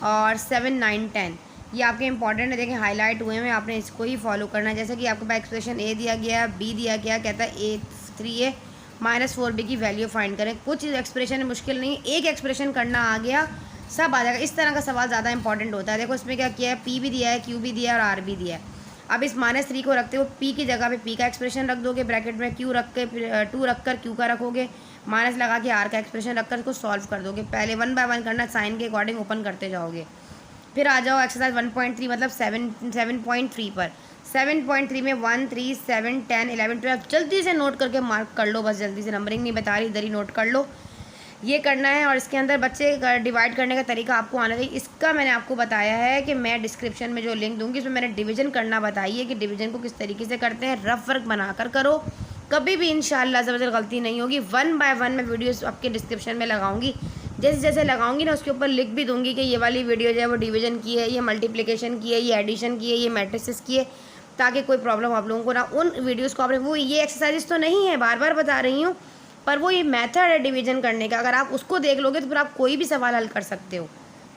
और 7, 9, 10, ये आपके इंपॉर्टेंट है, देखें हाईलाइट हुए हैं, आपने इसको ही फॉलो करना है। जैसे कि आपके पास एक्सप्रेशन a दिया गया, b दिया गया, कहता है a3a -4b की वैल्यू फाइंड करें। कुछ एक्सप्रेशन मुश्किल नहीं, एक एक्सप्रेशन करना आ गया, सब आ जाएगा। इस तरह का सवाल ज़्यादा इंपॉर्टेंट होता है। देखो इसमें क्या किया है, p भी दिया है, q भी दिया है और r भी दिया है। अब इस -3 को रखते हो, p की जगह पे p का एक्सप्रेशन रख दोगे ब्रैकेट में, q रख के 2 रख कर q का रखोगे, माइनस लगा के r का एक्सप्रेशन रख कर इसको सॉल्व कर दोगे। पहले 1 बाय 1 करना, साइन के अकॉर्डिंग ओपन करते जाओगे। फिर आ जाओ एक्सरसाइज 1.3 मतलब 7.3 पर। 7.3 में 1, 3, 7, 10, 11, 12 जल्दी से नोट करके मार्क कर लो, बस जल्दी से, नंबरिंग नहीं बता रही, इधर ही नोट कर लो, ये करना है। और इसके अंदर बच्चे डिवाइड करने का तरीका आपको आना चाहिए, इसका मैंने आपको बताया है कि मैं डिस्क्रिप्शन में जो लिंक दूंगी इसमें मैंने डिवीजन करना बताई है कि डिवीजन को किस तरीके से करते हैं, रफ वर्क बनाकर करो, कभी भी इंशाल्लाह ज़बरदस्त गलती नहीं होगी। 1 बाय 1 मैं वीडियोस आपके डिस्क्रिप्शन में लगाऊंगी, जैसे जैसे लगाऊंगी ना उसके ऊपर लिख भी दूंगी कि ये वाली वीडियो जो है वो डिवीजन की है, ये मल्टीप्लिकेशन की है, ये एडिशन की है, ये मैट्रिसेस की है, ताकि कोई प्रॉब्लम आप लोगों को ना। उन वीडियोज़ को आपने, वो ये एक्सरसाइज तो नहीं है, बार बार बता रही हूँ, पर वो ये मेथड है डिवीजन करने का, अगर आप उसको देख लोगे तो फिर आप कोई भी सवाल हल कर सकते हो,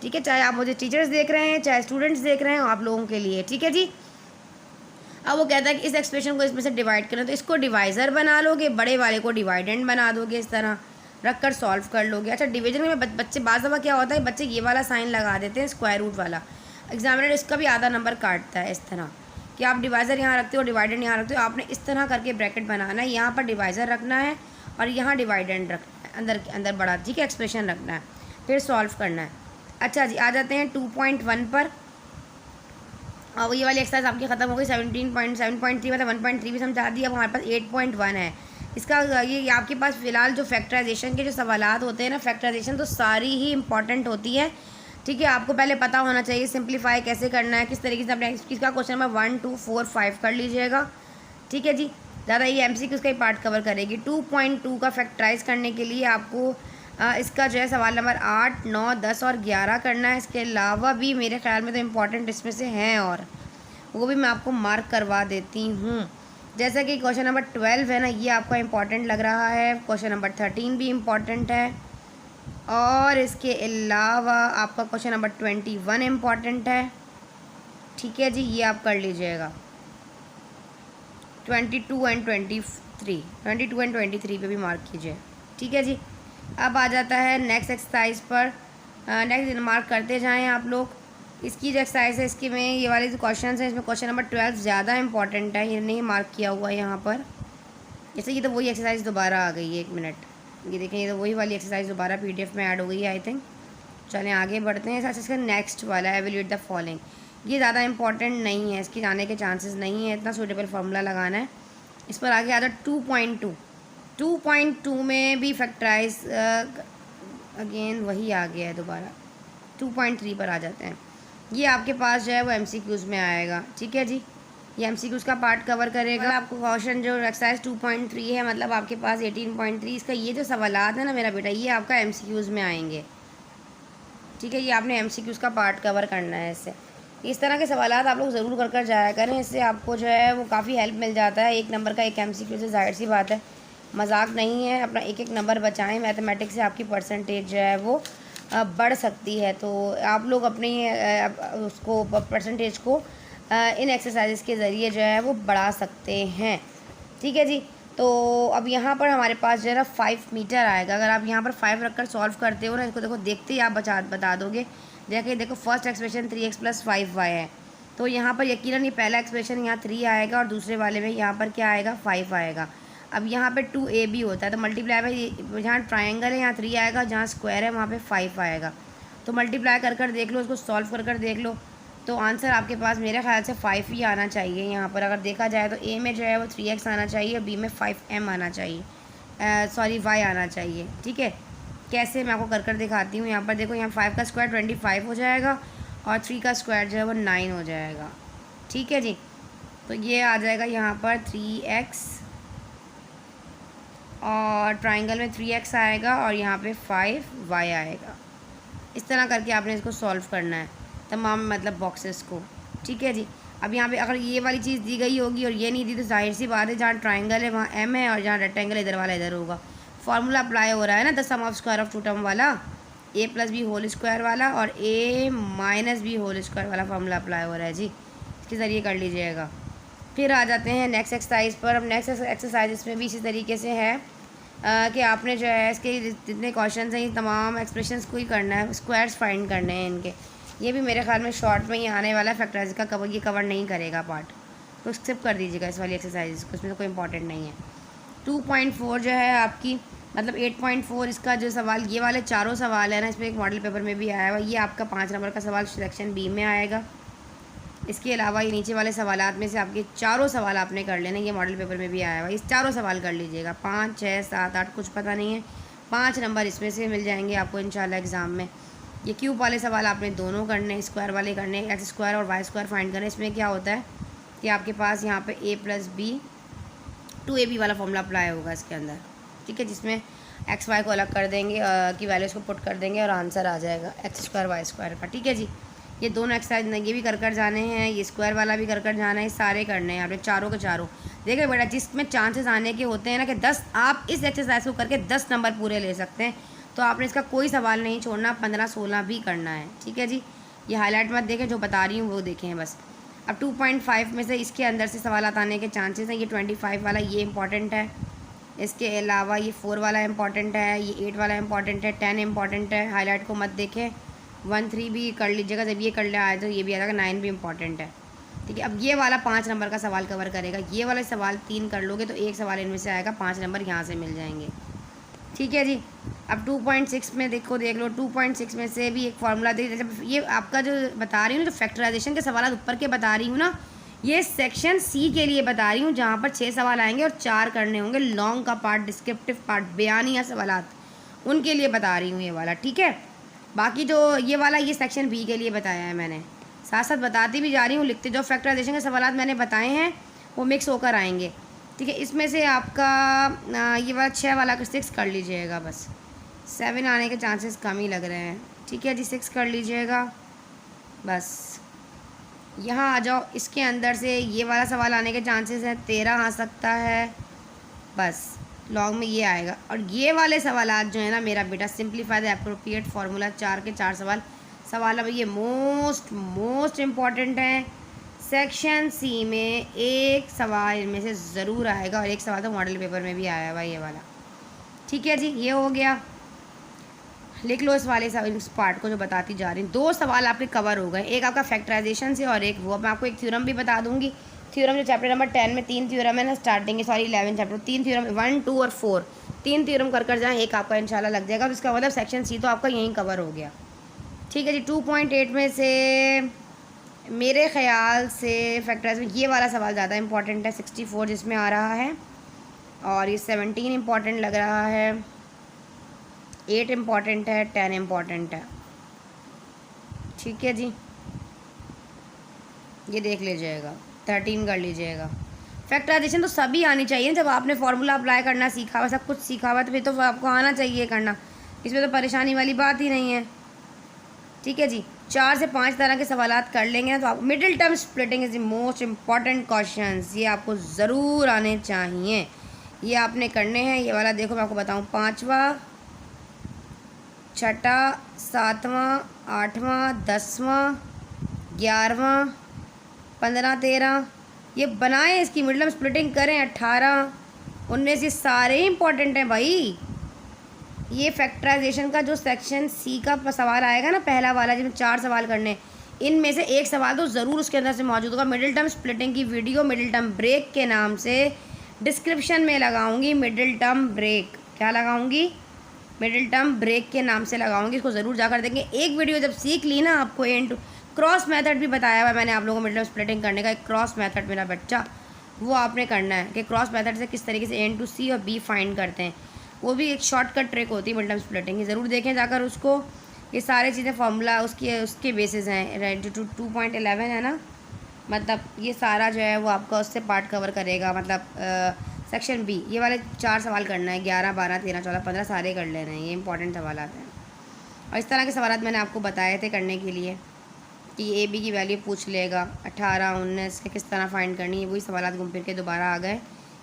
ठीक है, चाहे आप मुझे टीचर्स देख रहे हैं चाहे स्टूडेंट्स देख रहे हैं, आप लोगों के लिए, ठीक है जी। अब वो कहता है कि इस एक्सप्रेशन को इसमें से डिवाइड करना, तो इसको डिवाइज़र बना लोगे, बड़े वाले को डिवाइडेंड बना दोगे, इस तरह रख कर सॉल्व कर लोगे। अच्छा डिवीजन में बच्चे बाज़ दफ़ा क्या होता है, बच्चे ये वाला साइन लगा देते हैं स्क्वायर रूट वाला, एग्जामिनर इसका भी आधा नंबर काटता है, इस तरह कि आप डिवाइज़र यहाँ रखते हो, डिवाइडेंड यहाँ रखते हो, आपने इस तरह करके ब्रैकेट बनाना है, यहाँ पर डिवाइज़र रखना है और यहाँ डिवाइडेंड रखना है, अंदर अंदर बड़ा, ठीक है, एक्सप्रेशन रखना है, फिर सॉल्व करना है। अच्छा जी, आ जाते हैं 2.1 पर। और ये वाली एक्सरसाइज आपकी ख़त्म हो गई। 7.3 मतलब 1.3 भी समझा दी। अब हमारे पास 8.1 है। इसका ये आपके पास फ़िलहाल जो फैक्टराइजेशन के जो सवालात होते हैं ना, फैक्टराइजेशन तो सारी ही इंपॉर्टेंट होती है, ठीक है। आपको पहले पता होना चाहिए सिंप्लीफाई कैसे करना है, किस तरीके से अपने इसका क्वेश्चन नंबर 1, 2, 4, 5 कर लीजिएगा, ठीक है जी। ज़्यादा ये MCQ उसका ही पार्ट कवर करेगी। 2.2 का फैक्टराइज करने के लिए आपको इसका जो है सवाल नंबर 8, 9, 10 और 11 करना है। इसके अलावा भी मेरे ख्याल में तो इम्पॉर्टेंट इसमें से हैं और वो भी मैं आपको मार्क करवा देती हूँ। जैसा कि क्वेश्चन नंबर 12 है ना, ये आपका इम्पॉर्टेंट लग रहा है। क्वेश्चन नंबर 13 भी इम्पॉर्टेंट है, और इसके अलावा आपका क्वेश्चन नंबर 21 इम्पॉर्टेंट है, ठीक है जी, ये आप कर लीजिएगा। 22 एंड 23 पे भी मार्क कीजिए, ठीक है जी। अब आ जाता है नेक्स्ट एक्सरसाइज पर। नेक्स्ट मार्क करते जाएं आप लोग। इसकी जो एक्सरसाइज है, इसके में ये वाले जो क्वेश्चन हैं, इसमें क्वेश्चन नंबर 12 ज़्यादा इंपॉर्टेंट है, ये नहीं मार्क किया हुआ है यहाँ पर। जैसे ये तो वही एक्सरसाइज दोबारा आ गई है, 1 मिनट, ये देखें, ये तो वही वाली एक्सरसाइज दोबारा PDF में ऐड हो गई है आई थिंक। चलें आगे बढ़ते हैं। इसका नेक्स्ट वाला है एवेल्यूएट द फॉलोइंग, ये ज़्यादा इंपॉर्टेंट नहीं है, इसके जाने के चांसेस नहीं है, इतना सूटेबल फार्मूला लगाना है। इस पर आगे आता 2.2 में भी फैक्टराइज अगेन वही आ गया है दोबारा। 2.3 पर आ जाते हैं। ये आपके पास जो है वो MCQs में आएगा, ठीक है जी, ये MCQs का पार्ट कवर करेगा। आपको क्वेश्चन जो एक्सरसाइज 2.3 है, मतलब आपके पास 18.3, इसका ये जो सवालात है ना मेरा बेटा, ये आपका MCQs में आएंगे, ठीक है। ये आपने MCQs का पार्ट कवर करना है। इससे इस तरह के सवालात आप लोग ज़रूर कर जाया करें, इससे आपको जो है वो काफ़ी हेल्प मिल जाता है। 1 नंबर का 1 MCQ से जाहिर सी बात है, मजाक नहीं है, अपना 1 नंबर बचाएं। मैथमेटिक्स से आपकी परसेंटेज जो है वो बढ़ सकती है, तो आप लोग अपनी उसको परसेंटेज को इन एक्सरसाइजेस के ज़रिए जो है वो बढ़ा सकते हैं, ठीक है जी। तो अब यहाँ पर हमारे पास जो है ना 5 मीटर आएगा। अगर आप यहाँ पर 5 रखकर सॉल्व करते हो ना, इसको देखो, देखते ही आप बता दोगे। देखो फर्स्ट एक्सप्रेशन 3x + 5y है, तो यहाँ पर यकीनन ये पहला एक्सप्रेशन यहाँ 3 आएगा और दूसरे वाले में यहाँ पर क्या आएगा, 5 आएगा। अब यहाँ पे 2ab होता है, तो मल्टीप्लाई में जहाँ ट्रायंगल है यहाँ 3 आएगा, जहाँ स्क्वायर है वहाँ पे 5 आएगा। तो मल्टीप्लाई कर देख लो, उसको सॉल्व कर देख लो, तो आंसर आपके पास मेरे ख्याल से 5 ही आना चाहिए। यहाँ पर अगर देखा जाए तो A में जो है वो 3x आना चाहिए, B में 5m आना चाहिए, y आना चाहिए, ठीक है। कैसे मैं आपको कर दिखाती हूँ। यहाँ पर देखो, यहाँ 5 का स्क्वायर 25 हो जाएगा और 3 का स्क्वायर जो है वो 9 हो जाएगा, ठीक है जी। तो ये आ जाएगा यहाँ पर 3x और ट्राइंगल में 3x आएगा और यहाँ पे 5y आएगा। इस तरह करके आपने इसको सॉल्व करना है तमाम मतलब बॉक्सेस को, ठीक है जी। अब यहाँ पे अगर ये वाली चीज़ दी गई होगी और ये नहीं दी, तो जाहिर सी बात है, जहाँ ट्राइंगल है वहाँ m है और जहाँ रेक्टेंगल इधर वाला इधर होगा। फार्मूला अप्लाई हो रहा है ना, the sum of square of two term वाला, a + b होल स्क्वायर वाला और a - b होल स्क्वायर वाला फार्मूला अप्लाई हो रहा है जी, इसके ज़रिए कर लीजिएगा। फिर आ जाते हैं नेक्स्ट एक्सरसाइज पर। अब नेक्स्ट एक्सरसाइज इसमें भी इसी तरीके से है कि आपने जो है इसके जितने क्वेश्चन हैं, ये तमाम एक्सप्रेशंस को ही करना है, स्क्वायर्स फाइंड करने हैं इनके। ये भी मेरे ख्याल में शॉर्ट में ही आने वाला है, फैक्टराइज का ये कवर नहीं करेगा पार्ट, तो स्किप कर दीजिएगा इस वाली एक्सरसाइज को, इसमें तो कोई इंपॉर्टेंट नहीं है। 2.4 जो है आपकी मतलब 8.4, इसका जो सवाल, ये वाले चारों सवाल है ना, इसमें एक मॉडल पेपर में भी आया हुआ, ये आपका 5 नंबर का सवाल सेक्शन B में आएगा। इसके अलावा ये नीचे वाले सवालात में से आपके चारों सवाल आपने कर लेना, ये मॉडल पेपर में भी आया हुआ, इस चारों सवाल कर लीजिएगा। 5, 6, 7, 8 कुछ पता नहीं है, 5 नंबर इसमें से मिल जाएंगे आपको इंशाल्लाह एग्ज़ाम में। ये क्यूब वाले सवाल आपने दोनों करने, स्क्वायर वाले करने, एक्स स्क्वायर और वाई स्क्वायर फाइंड करने। इसमें क्या होता है कि आपके पास यहाँ पे a + b 2ab वाला फॉर्मूला अप्लाई होगा इसके अंदर, ठीक है, जिसमें एक्स वाई को अलग कर देंगे की वैल्यूज़ को पुट कर देंगे और आंसर आ जाएगा x² y² का, ठीक है जी। ये दोनों एक्सरसाइज ये भी कर जाने हैं, ये स्क्वायर वाला भी कर जाना है, सारे करने हैं आपने चारों के चारों। देखिए बेटा, जिसमें चांसेस आने के होते हैं ना कि 10, आप इस एक्सरसाइज को करके 10 नंबर पूरे ले सकते हैं, तो आपने इसका कोई सवाल नहीं छोड़ना, 15, 16 भी करना है, ठीक है जी। ये हाईलाइट मत देखें, जो बता रही हूँ वो देखें बस। अब 2.5 में से इसके अंदर से सवाल आने के चांसेस हैं। ये 25 वाला ये इंपॉर्टेंट है, इसके अलावा ये 4 वाला इंपॉर्टेंट है, ये 8 वाला इंपॉर्टेंट है, 10 इंपॉर्टेंट है, हाईलाइट को मत देखें। 1, 3 भी कर लीजिएगा, जब ये कर ले आए तो ये भी आ जाएगा। 9 भी इंपॉर्टेंट है, ठीक है। अब ये वाला 5 नंबर का सवाल कवर करेगा, ये वाले सवाल 3 कर लोगे तो एक सवाल इनमें से आएगा, 5 नंबर यहाँ से मिल जाएंगे, ठीक है जी। अब 2.6 में देख लो, 2.6 में से भी एक फार्मूला ये आपका जो बता रही हूँ, जो फैक्टराइजेशन के सवाल ऊपर के बता रही हूँ ना, ये सेक्शन C के लिए बता रही हूँ, जहाँ पर 6 सवाल आएंगे और 4 करने होंगे, लॉन्ग का पार्ट, डिस्क्रिप्टिव पार्ट, बयानिया सवालात, उनके लिए बता रही हूँ ये वाला, ठीक है। बाकी जो ये वाला, ये सेक्शन B के लिए बताया है मैंने, साथ साथ बताती भी जा रही हूँ, लिखते जो फैक्टराइजेशन के सवाल मैंने बताए हैं वो मिक्स होकर आएंगे, ठीक है। इसमें से आपका ये वाला 6 वाला 6 कर लीजिएगा, बस 7 आने के चांसेस कम ही लग रहे हैं, ठीक है जी। 6 कर लीजिएगा बस। यहाँ आ जाओ, इसके अंदर से ये वाला सवाल आने के चांसेस हैं, 13 आ सकता है बस, लॉन्ग में ये आएगा। और ये वाले सवाल जो है ना मेरा बेटा, सिंप्लीफाई द एप्रोप्रिएट फार्मूला, 4 के 4 सवाल अब ये मोस्ट इम्पॉर्टेंट है। सेक्शन सी में एक सवाल इनमें से ज़रूर आएगा, और एक सवाल तो मॉडल पेपर में भी आया हुआ ये वाला। ठीक है जी, ये हो गया, लिख लो इस पार्ट को जो बताती जा रही हूँ। 2 सवाल आपके कवर हो गए, एक आपका फैक्टराइजेशन से और एक वो। अब मैं आपको एक थ्योरम भी बता दूंगी। थ्योरम जो चैप्टर नंबर 10 में 3 थ्योरम है ना, स्टार्टिंग 11 चैप्टर, 3 थ्योरम, 1, 2 और 4, 3 थ्योरम कर जाएँ, एक आपका इंशाल्लाह लग जाएगा। तो इसका मतलब सेक्शन सी तो आपका यहीं कवर हो गया। ठीक है जी, 2.8 में से मेरे ख्याल से फैक्टराइज ये वाला सवाल ज़्यादा इंपॉर्टेंट है, 64 जिसमें आ रहा है, और ये 17 इम्पॉर्टेंट लग रहा है, 8 इम्पॉर्टेंट है, 10 इम्पॉर्टेंट है। ठीक है जी, ये देख लीजिएगा, 13 कर लीजिएगा। फैक्टराइजेशन तो सभी आनी चाहिए, जब आपने फार्मूला अप्लाई करना सीखा हुआ, सब कुछ सीखा हुआ, तो फिर तो आपको आना चाहिए करना, इसमें तो परेशानी वाली बात ही नहीं है। ठीक है जी, 4 से 5 तरह के सवालात कर लेंगे ना, तो आप middle term splitting is the most important questions, ये आपको ज़रूर आने चाहिए, ये आपने करने हैं। ये वाला देखो मैं आपको बताऊँ, 5वां, 6वां, 7वां, 8वां, 10वां, 11वां, 15, 13, ये बनाएं, इसकी मिडिल टर्म स्प्लिटिंग करें। 18, 19, ये सारे इंपॉर्टेंट हैं भाई। ये फैक्टराइजेशन का जो सेक्शन सी का सवाल आएगा ना, पहला वाला जिसमें 4 सवाल करने, इनमें से एक सवाल तो ज़रूर उसके अंदर से मौजूद होगा। मिडिल टर्म स्प्लिटिंग की वीडियो मिडिल टर्म ब्रेक के नाम से डिस्क्रिप्शन में लगाऊंगी। मिडिल टर्म ब्रेक, क्या लगाऊंगी? मिडिल टर्म ब्रेक के नाम से लगाऊंगी, इसको ज़रूर जाकर देखें। एक वीडियो जब सीख ली ना, आपको एंड क्रॉस मेथड भी बताया हुआ है मैंने आप लोगों को, मिडिल टर्म स्प्लिटिंग करने का एक क्रॉस मेथड मेरा बच्चा, वो आपने करना है कि क्रॉस मेथड से किस तरीके से एन टू सी और बी फाइंड करते हैं, वो भी एक शॉर्टकट ट्रिक होती है मिडिल टर्म स्प्लिटिंग की, ज़रूर देखें जाकर उसको। ये सारी चीज़ें फार्मूला उसके बेसिस हैं, जो 2.11 है ना, मतलब ये सारा जो है वो आपका उससे पार्ट कवर करेगा, मतलब सेक्शन बी। ये वाले 4 सवाल करना है, 11, 12, 13, 14, 15 सारे कर लेने हैं, ये इंपॉर्टेंट सवाल आते हैं। और इस तरह के सवाल मैंने आपको बताए थे करने के लिए कि ए बी की वैल्यू पूछ लेगा, 18, 19 के किस तरह फाइंड करनी है, वही सवाल घूम फिर के दोबारा आ गए।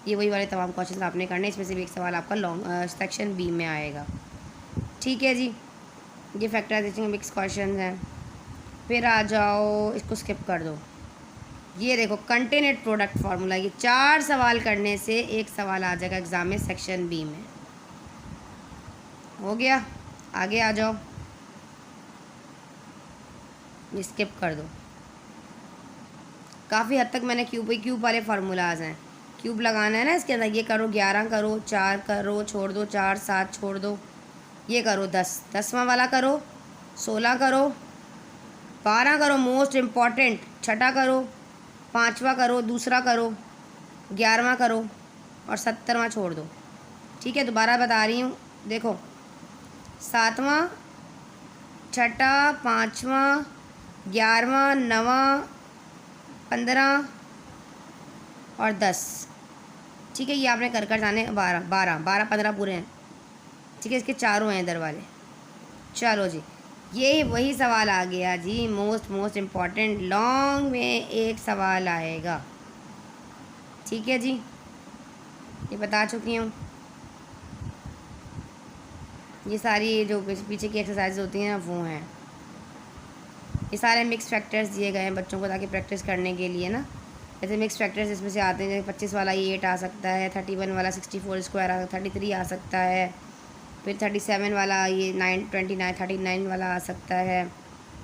ये वही वाले तमाम क्वेश्चन आपने करने, इसमें से भी एक सवाल आपका सेक्शन बी में आएगा। ठीक है जी, ये फैक्टराइजेशन के मिक्स क्वेश्चन हैं। फिर आ जाओ, इसको स्किप कर दो, ये देखो कंटेनेट प्रोडक्ट फार्मूला, ये 4 सवाल करने से एक सवाल आ जाएगा एग्जाम में सेक्शन बी में। हो गया, आगे आ जाओ, ये स्किप कर दो। काफ़ी हद तक मैंने क्यूब वाले फार्मूलाज हैं, क्यूब लगाना है ना इसके अंदर, ये करो 11 करो, 4 करो, छोड़ दो 4, 7 छोड़ दो, ये करो 10, 10वां वाला करो, 16 करो, 12 करो मोस्ट इम्पॉर्टेंट, 6 करो, 5वां करो, दूसरा करो, 11वां करो, और 70वां छोड़ दो। ठीक है, दोबारा बता रही हूँ, देखो 7वां, 6, 5वां, 11वां, 9वां, 15 और 10। ठीक है, ये आपने कर जाने 12, 15 पूरे हैं। ठीक है, इसके चारों हैं इधर वाले। चलो जी, ये वही सवाल आ गया जी, मोस्ट इम्पॉर्टेंट, लॉन्ग में एक सवाल आएगा। ठीक है जी, ये बता चुकी हूँ। ये सारी जो पीछे की एक्सरसाइज होती हैं वो हैं, ये सारे मिक्स फैक्टर्स दिए गए हैं बच्चों को ताकि प्रैक्टिस करने के लिए ना। जैसे मिक्स फैक्टर्स इसमें से आते हैं, जैसे 25 वाला ये 8 आ सकता है, 31 वाला 64 स्क्वायर आ, 33 आ सकता है, फिर 37 वाला ये 39 वाला आ सकता है,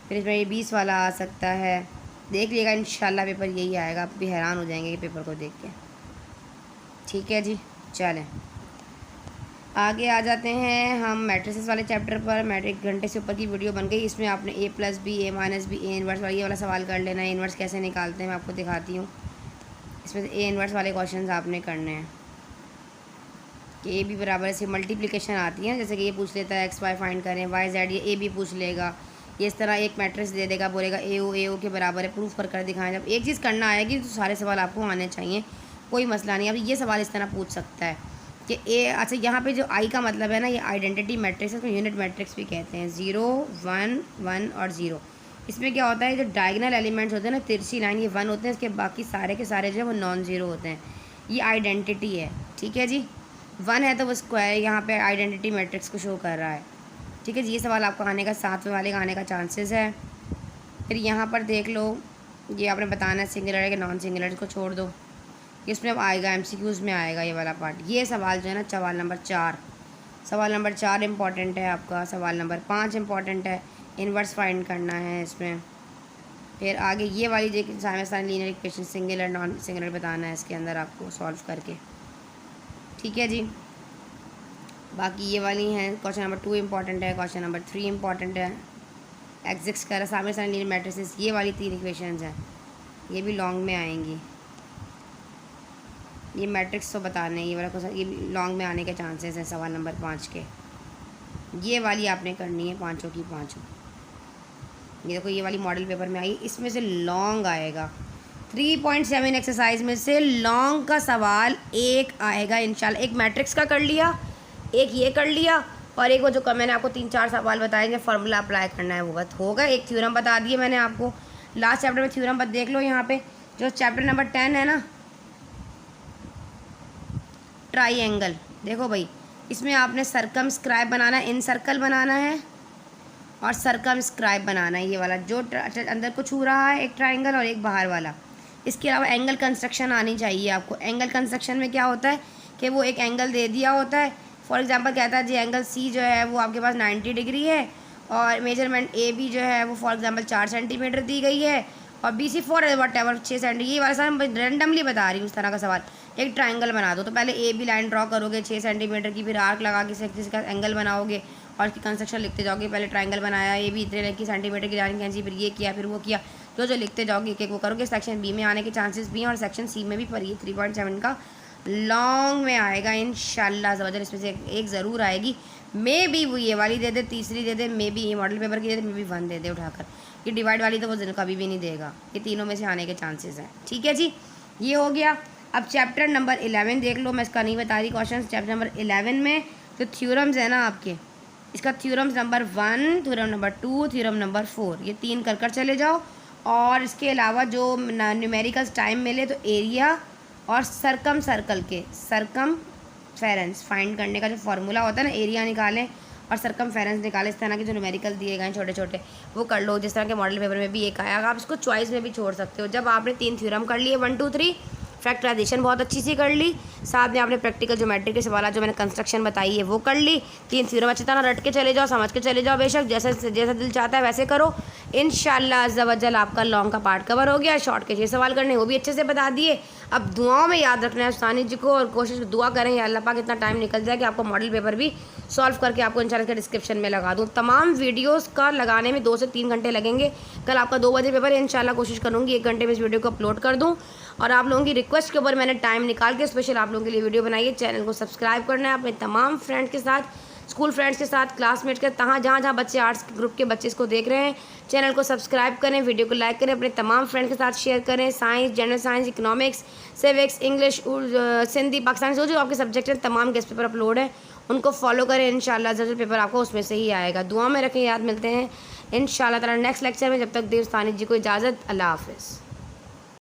फिर इसमें ये 20 वाला आ सकता है। देख लीजिएगा, इंशाल्लाह पेपर यही आएगा, आप भी हैरान हो जाएंगे कि पेपर को देख के। ठीक है जी, चलें आगे आ जाते हैं हम मैट्रिसेस वाले चैप्टर पर। मैट्रिक घंटे से ऊपर की वीडियो बन गई, इसमें आपने a + b, a - b, a inverse वाला ये वाला सवाल कर लेना है। इन्वर्स कैसे निकालते हैं मैं आपको दिखाती हूँ। इसमें से a इन्वर्स वाले क्वेश्चंस आपने करने हैं कि a b बराबर से मल्टीप्लिकेशन आती है, जैसे कि ये पूछ लेता है x y फाइंड करें, y z, ये a b पूछ लेगा, ये इस तरह एक मैट्रिक्स दे देगा, बोलेगा a o के बराबर है, प्रूफ कर दिखाएं। जब एक चीज़ करना आएगी तो सारे सवाल आपको आने चाहिए, कोई मसला नहीं। अब ये सवाल इस तरह पूछ सकता है कि अच्छा यहाँ पे जो आई का मतलब है ना, ये आइडेंटिटी मैट्रिक्स है, इसको यूनिट मैट्रिक्स भी कहते हैं। 0, 1, 1 और 0। इसमें क्या होता है, जो डायगनल एलिमेंट्स होते हैं ना, तिरछी लाइन, ये 1 होते हैं, इसके बाकी सारे के सारे जो है वो नॉन ज़ीरो होते हैं। ये आइडेंटिटी है। ठीक है जी, 1 है तो वो स्क्वायर यहाँ पे आइडेंटिटी मैट्रिक्स को शो कर रहा है। ठीक है जी, ये सवाल आपको आने का 7वें वाले का आने का चांसेस है। फिर यहाँ पर देख लो, ये आपने बताना है सिंगुलर है कि नॉन सिंगुलर, इसको छोड़ दो। इसमें अब आएगा MCQs में आएगा ये वाला पार्ट। ये सवाल जो है ना सवाल नंबर 4, सवाल नंबर 4 इम्पॉर्टेंट है आपका। सवाल नंबर 5 इम्पॉर्टेंट है, इन्वर्स फाइंड करना है इसमें। फिर आगे ये वाली जो simultaneous linear equation singular non singular बताना है इसके अंदर आपको सॉल्व करके। ठीक है जी, बाकी ये वाली हैं। क्वेश्चन नंबर 2 इम्पॉर्टेंट है, क्वेश्चन नंबर 3 इम्पॉर्टेंट है। एग्जिस्ट कर साइमल्टेनियस लीनियर मैट्रिसेस, ये वाली 3 इक्वेशंस हैं, ये भी लॉन्ग में आएंगी। ये मैट्रिक्स तो बताने, ये वाला क्वेश्चन ये लॉन्ग में आने के चांसेस हैं सवाल नंबर 5 के। ये वाली आपने करनी है पाँचों की पाँचों। ये देखो ये वाली मॉडल पेपर में आई, इसमें से लॉन्ग आएगा। 3.7 एक्सरसाइज में से लॉन्ग का सवाल एक आएगा इंशाल्लाह। एक मैट्रिक्स का कर लिया, एक ये कर लिया, और एक वो जो मैंने आपको 3-4 सवाल बताए जो फार्मूला अप्लाई करना है वो बस होगा। एक थ्योरम बता दिए मैंने आपको लास्ट चैप्टर में। थ्योरम बस देख लो यहाँ पे, जो चैप्टर नंबर 10 है ना, ट्राइंगल। देखो भाई, इसमें आपने सर्कमस्क्राइब बनाना है, इन सर्कल बनाना है और सर्कमस्क्राइब बनाना है। ये वाला जो अंदर को छू रहा है एक ट्राइंगल और एक बाहर वाला। इसके अलावा एंगल कंस्ट्रक्शन आनी चाहिए आपको। एंगल कंस्ट्रक्शन में क्या होता है कि वो एक एंगल दे दिया होता है, फॉर एग्जांपल कहता है जी एंगल C जो है वो आपके पास 90 डिग्री है, और मेजरमेंट AB जो है वो फॉर एग्जांपल 4 सेंटीमीटर दी गई है, और BC 4 है वट एवर 6 सेंटीमीटर। ये वाला सर रैंडमली बता रही हूँ उस तरह का सवाल। एक ट्राइंगल बना दो, तो पहले AB लाइन ड्रॉ करोगे 6 सेंटीमीटर की, फिर आर्क लगा के इसका एंगल बनाओगे और इसकी कंस्ट्रक्शन लिखते जाओगे। पहले ट्राइंगल बनाया, AB इतने की सेंटीमीटर की लाइन खींची, फिर ये किया, फिर वो किया, जो जो लिखते जाओगे एक एक वो करोगे। सेक्शन B में आने के चांसेस भी हैं और सेक्शन C में भी, पर ये 3.7 का लॉन्ग में आएगा इंशाल्लाह ज़बरदस्त। इसमें से एक ज़रूर आएगी। मे बी वो ये वाली दे दे, तीसरी दे दे, मे बी ये मॉडल पेपर की दे दे, मे बी 1 दे दे उठाकर। ये डिवाइड वाली तो वो कभी भी नहीं देगा। ये तीनों में से आने के चांसेस हैं। ठीक है जी, ये हो गया। अब चैप्टर नंबर 11 देख लो, मैं इसका नहीं बता रही क्वेश्चन। चैप्टर नंबर 11 में जो थ्योरम्स है ना आपके, इसका theorems number 1, theorem number 2, theorem number 4, ये 3 कर चले जाओ। और इसके अलावा जो न्यूमेरिकल्स टाइम मिले तो एरिया और सरकम सर्कल के सरकमफेरेंस फाइंड करने का जो फार्मूला होता है ना, एरिया निकालें और सरकमफेरेंस निकालें। इस तरह के जो न्यूमेरिकल दिए गए हैं छोटे छोटे, वो कर लो। जिस तरह के मॉडल पेपर में भी एक आया, आप इसको चॉइस में भी छोड़ सकते हो। जब आपने 3 थ्योरम कर लिए 1 2 3, फैक्टराइजेशन बहुत अच्छी सी कर ली, साथ में आपने प्रैक्टिकल ज्योमेट्री के सवाल जो मैंने कंस्ट्रक्शन बताई है वो कर ली। 3 थ्योरम अच्छी तरह रट के चले जाओ, समझ के चले जाओ, बेशक जैसा जैसा दिल चाहता है वैसे करो। इंशाल्लाह अज़्ज़ा वजल आपका लॉन्ग का पार्ट कवर हो गया। शॉर्ट के 6 सवाल करने वो भी अच्छे से बता दिए। अब दुआओं में याद रखना है उस्तानी जी को, और कोशिश दुआ करें या अल्लाह पाक इतना टाइम निकल जाए कि आपको मॉडल पेपर भी सॉल्व करके आपको इंशाल्लाह के डिस्क्रिप्शन में लगा दूँ। तमाम वीडियोस का लगाने में 2 से 3 घंटे लगेंगे। कल आपका 2 बजे पेपर है, इंशाल्लाह कोशिश करूँगी 1 घंटे में इस वीडियो को अपलोड कर दूँ। और आप लोगों की रिक्वेस्ट के ऊपर मैंने टाइम निकाल के स्पेशल आप लोगों के लिए वीडियो बनाई है। चैनल को सब्सक्राइब करना है अपने तमाम फ्रेंड्स के साथ, स्कूल फ्रेंड्स के साथ, क्लासमेट्स के जहाँ बच्चे आर्ट्स ग्रुप के बच्चे इसको देख रहे हैं, चैनल को सब्सक्राइब करें, वीडियो को लाइक करें, अपने तमाम फ्रेंड्स के साथ शेयर करें। Science, general science, economics, civics, English, Sindhi, Pakistani, जो आपके सब्जेक्ट हैं तमाम गेस्ट पेपर अपलोड है, उनको फॉलो करें। इंशाल्लाह जरूर पेपर आपको उसमें से ही आएगा। दुआ में रखें, याद। मिलते हैं इंशाल्लाह ताला नेक्स्ट लेक्चर में। जब तक देव उस्तानी जी को इजाज़त, अल्लाह हाफ़िज़।